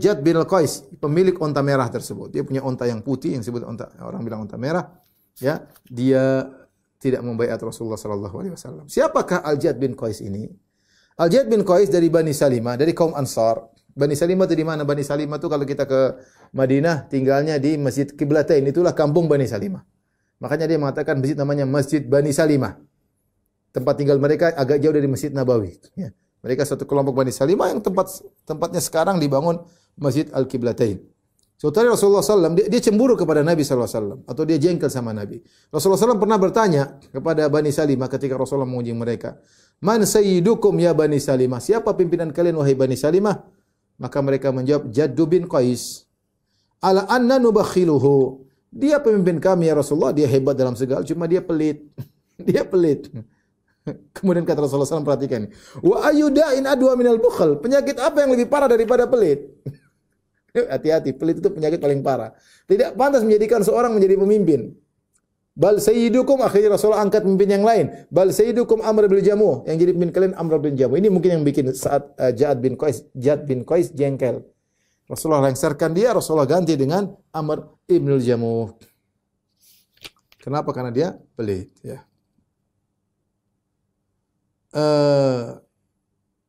Jad bin Qais, pemilik onta merah tersebut. Dia punya onta yang putih yang disebut onta, orang bilang onta merah. Ya, dia tidak membaiat Rasulullah sallallahu alaihi wasallam. Siapakah Al-Jad bin Qais ini? Al-Jad bin Qais dari Bani Salimah, dari kaum Ansar. Bani Salimah itu di mana? Bani Salimah itu kalau kita ke Madinah tinggalnya di Masjid Qiblatain, itulah kampung Bani Salimah. Makanya dia mengatakan masjid namanya Masjid Bani Salimah. Tempat tinggal mereka agak jauh dari Masjid Nabawi. Ya. Mereka satu kelompok Bani Salimah yang tempatnya sekarang dibangun Masjid Al-Qiblatain. Suatu hari Rasulullah SAW, dia cemburu kepada Nabi SAW, atau dia jengkel sama Nabi. Rasulullah SAW pernah bertanya kepada Bani Salimah ketika Rasulullah menguji mereka, Man sayyidukum ya Bani Salimah? Siapa pimpinan kalian wahai Bani Salimah? Maka mereka menjawab, Jaddu bin Qais. Ala anna nubakhiluhu. Dia pemimpin kami ya Rasulullah, dia hebat dalam segala, cuma dia pelit. Dia pelit. Kemudian kata Rasulullah SAW, perhatikan ini. Wa ayyuda'in adwa minal bukhal. Penyakit apa yang lebih parah daripada pelit? Hati-hati, pelit itu penyakit paling parah. Tidak pantas menjadikan seorang menjadi pemimpin. Bal sayyidukum, akhirnya Rasulullah angkat pemimpin yang lain. Bal sayyidukum Amr bin Jamuh. Yang jadi pemimpin kalian Amr bin Jamuh. Ini mungkin yang bikin saat Jad bin Qais jengkel. Rasulullah lengsarkan dia, Rasulullah ganti dengan Amr ibn Jamuh. Kenapa? Karena dia pelit. Ya.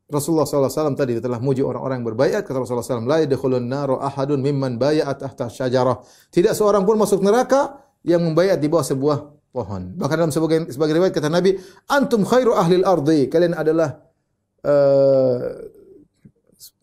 Rasulullah SAW tadi telah muji orang-orang yang berbaiat. Kata Rasulullah SAW, la yadkhulun naru ahadun mimman bai'at tahta syajarah. Tidak seorang pun masuk neraka yang membaiat di bawah sebuah pohon. Bahkan dalam sebagai riwayat kata Nabi, antum khairu ahlil ardi. Kalian adalah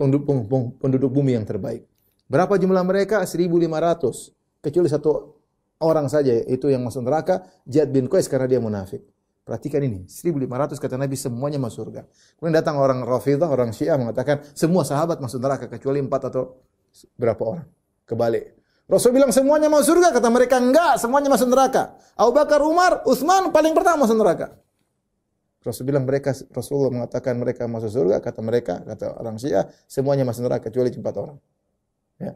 penduduk bumi yang terbaik. Berapa jumlah mereka? 1.500. Kecuali satu orang saja itu yang masuk neraka, Jad bin Qais, karena dia munafik. Perhatikan ini, 1.500 kata Nabi semuanya masuk surga. Kemudian datang orang Rafidah, orang Syiah mengatakan semua sahabat masuk neraka kecuali 4 atau berapa orang. Kebalik. Rasul bilang semuanya masuk surga, kata mereka enggak, semuanya masuk neraka. Abu Bakar, Umar, Utsman paling pertama masuk neraka. Rasul bilang Rasulullah mengatakan mereka masuk surga, kata mereka, kata orang Syiah, semuanya masuk neraka kecuali 4 orang. Ya.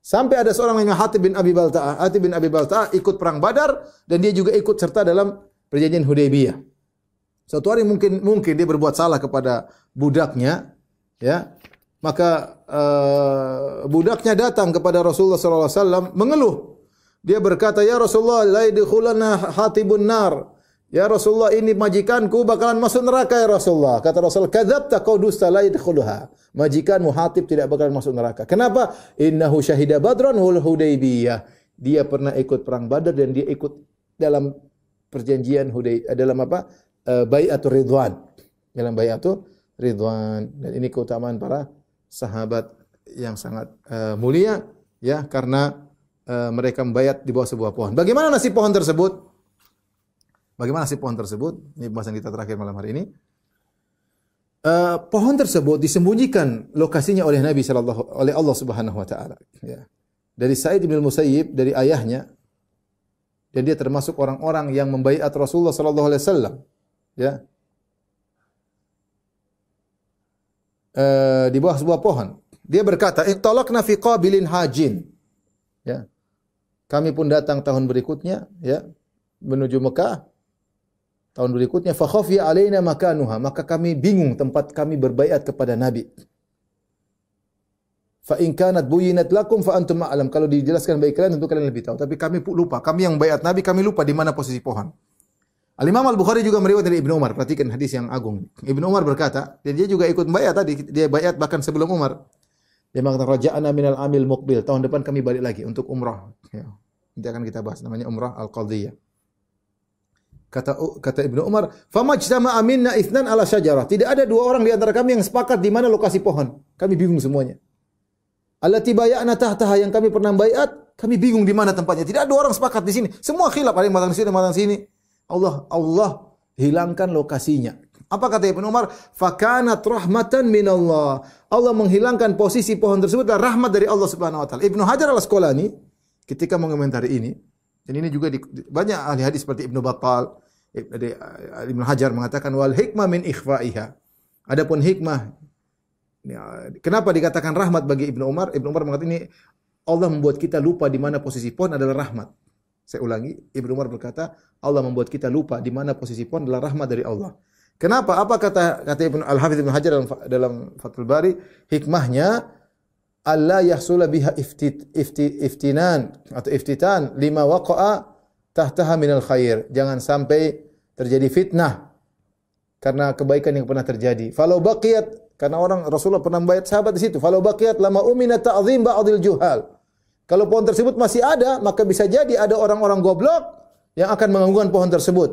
Sampai ada seorang namanya Hatib bin Abi Balta'ah. Hatib bin Abi Balta'ah ikut perang Badar dan dia juga ikut serta dalam perjanjian Hudaybiyah. Suatu hari mungkin dia berbuat salah kepada budaknya, ya. Maka budaknya datang kepada Rasulullah SAW mengeluh. Dia berkata, ya Rasulullah, la yadkhulana hatibun nar. Ya Rasulullah, ini majikanku bakalan masuk neraka ya Rasulullah. Kata Rasulullah, kadzabta, kau dusta, la yadkhuluha. Majikanmu Hatib tidak bakalan masuk neraka. Kenapa? Innahu syahida badran wal Hudaybiyah. Dia pernah ikut perang Badar dan dia ikut dalam perjanjian dalam apa? Bai'atur Ridwan. Dalam Bai'atur Ridwan. Dan ini keutamaan para sahabat yang sangat mulia, ya, karena mereka membaiat di bawah sebuah pohon. Bagaimana nasib pohon tersebut? Bagaimana nasib pohon tersebut? Ini pembahasan kita terakhir malam hari ini. Pohon tersebut disembunyikan lokasinya oleh Nabi oleh Allah Subhanahu wa taala, ya. Dari Sa'id bin Musayyib, dari ayahnya. Dan dia termasuk orang-orang yang membaiat Rasulullah sallallahu alaihi wasallam, ya. Di bawah sebuah pohon. Dia berkata, "Intalaqna fi qabilin hajin." Ya. Kami pun datang tahun berikutnya, ya, menuju Mekah. Tahun berikutnya, fa khafiya alaina makanuha, maka kami bingung tempat kami berbaiat kepada Nabi. Fa in kanat buyinat lakum fa antum a'lam. Kalau dijelaskan bagi kalian tentu kalian lebih tahu, tapi kami lupa. Kami yang baiat Nabi, kami lupa di mana posisi pohon. Al-Imam Al-Bukhari juga meriwayatkan dari Ibnu Umar. Perhatikan hadis yang agung. Ibnu Umar berkata, dan dia juga ikut baiat tadi, dia baiat bahkan sebelum Umar. Dia mengatakan, raja'ana minal amil muqbil. Tahun depan kami balik lagi untuk umrah. Ya. Nanti akan kita bahas, namanya umrah al-qadhiyah. Kata Ibnu Umar, famajtama'a minna itsnan ala syajarah. Tidak ada dua orang di antara kami yang sepakat di mana lokasi pohon. Kami bingung semuanya. Allati bay'ana tahtaha, yang kami pernah baiat, kami bingung di mana tempatnya. Tidak ada orang sepakat di sini. Semua khilaf, ada yang mengatakan sini, mengatakan sini. Allah hilangkan lokasinya. Apa kata Ibnu Umar? Fakanat rahmatan minallah. Allah menghilangkan posisi pohon tersebut adalah rahmat dari Allah Subhanahu wa taala. Ibnu Hajar Al-Asqalani ketika mengomentari ini, dan ini juga banyak ahli hadis seperti Ibnu Battal, Ibnu Hajar mengatakan wal hikmah min ikhfaiha. Adapun hikmah, kenapa dikatakan rahmat bagi Ibnu Umar? Ibnu Umar mengatakan ini Allah membuat kita lupa di mana posisi pohon adalah rahmat. Saya ulangi, Ibnu Umar berkata, Allah membuat kita lupa di mana posisi pohon adalah rahmat dari Allah. Kenapa? Apa kata Ibnu Al-Hafidz Ibnu Hajar dalam Fathul Bari? Hikmahnya alla yahsula biha iftinan atau iftitan lima waqa'a tahtaha minal khair. Jangan sampai terjadi fitnah karena kebaikan yang pernah terjadi. Falau baqiyat, karena Rasulullah pernah membayar sahabat di situ. Falau baqiyat lama umina ta'zim ba'dil juhal. Kalau pohon tersebut masih ada, maka bisa jadi ada orang-orang goblok yang akan mengganggukan pohon tersebut.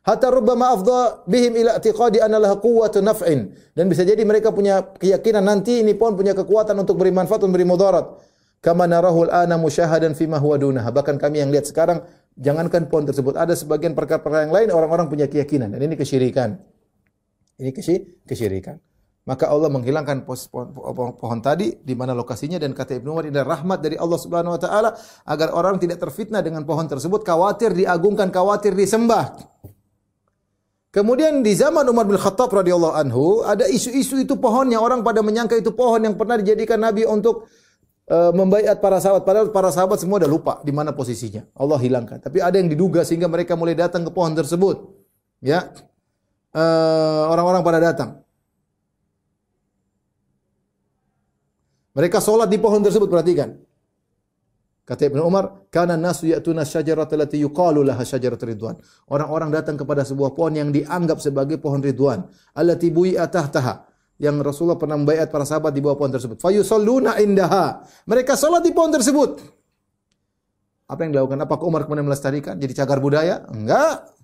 Hatta rubbama afdha bihim ila i'tiqadi anna laha quwwatu naf'in. Dan bisa jadi mereka punya keyakinan nanti ini pohon punya kekuatan untuk beri manfaat dan beri mudarat. Kama narahu al-ana musyahadan fima huwa dunaha. Bahkan kami yang lihat sekarang, jangankan pohon tersebut, ada sebagian perkara-perkara yang lain orang-orang punya keyakinan, dan ini kesyirikan. Ini kesyirikan. Maka Allah menghilangkan pohon tadi di mana lokasinya, dan kata Ibnu Umar, ini adalah rahmat dari Allah Subhanahu wa taala agar orang tidak terfitnah dengan pohon tersebut, khawatir diagungkan, khawatir disembah. Kemudian di zaman Umar bin Khattab radhiyallahu anhu ada isu-isu itu pohonnya, orang pada menyangka itu pohon yang pernah dijadikan Nabi untuk membaiat para sahabat, padahal para sahabat semua dah lupa di mana posisinya. Allah hilangkan. Tapi ada yang diduga sehingga mereka mulai datang ke pohon tersebut. Ya. Orang-orang pada datang. Mereka sholat di pohon tersebut, perhatikan. Kata Ibnu Umar, kana nasu ya'tuna syajarata allati yuqalu laha syajaratur ridwan. Orang-orang datang kepada sebuah pohon yang dianggap sebagai pohon ridwan, allati bui'a tahtaha, yang Rasulullah pernah membaiat para sahabat di bawah pohon tersebut. Fayusalluna indaha. Mereka salat di pohon tersebut. Apa yang dilakukan? Apakah Umar kemudian melestarikan jadi cagar budaya? Enggak.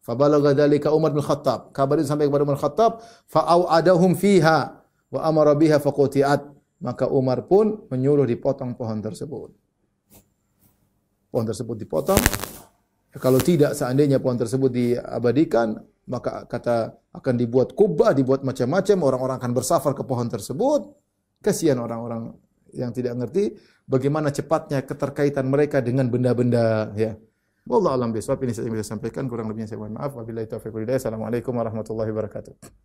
Fabalagha dzalika Umar bin Khattab. Kabar itu sampai kepada Umar bin Khattab, fa'au'adahum fiha wa amara biha faquti'at. Maka Umar pun menyuruh dipotong pohon tersebut. Pohon tersebut dipotong. Kalau tidak, seandainya pohon tersebut diabadikan, maka kata akan dibuat kubah, dibuat macam-macam, orang-orang akan bersafar ke pohon tersebut. Kasihan orang-orang yang tidak ngerti bagaimana cepatnya keterkaitan mereka dengan benda-benda, ya. Wallahu a'lam bishawab. Ini saya bisa sampaikan, kurang lebihnya saya mohon maaf. Wabillahi taufiq wal hidayah. Assalamualaikum warahmatullahi wabarakatuh.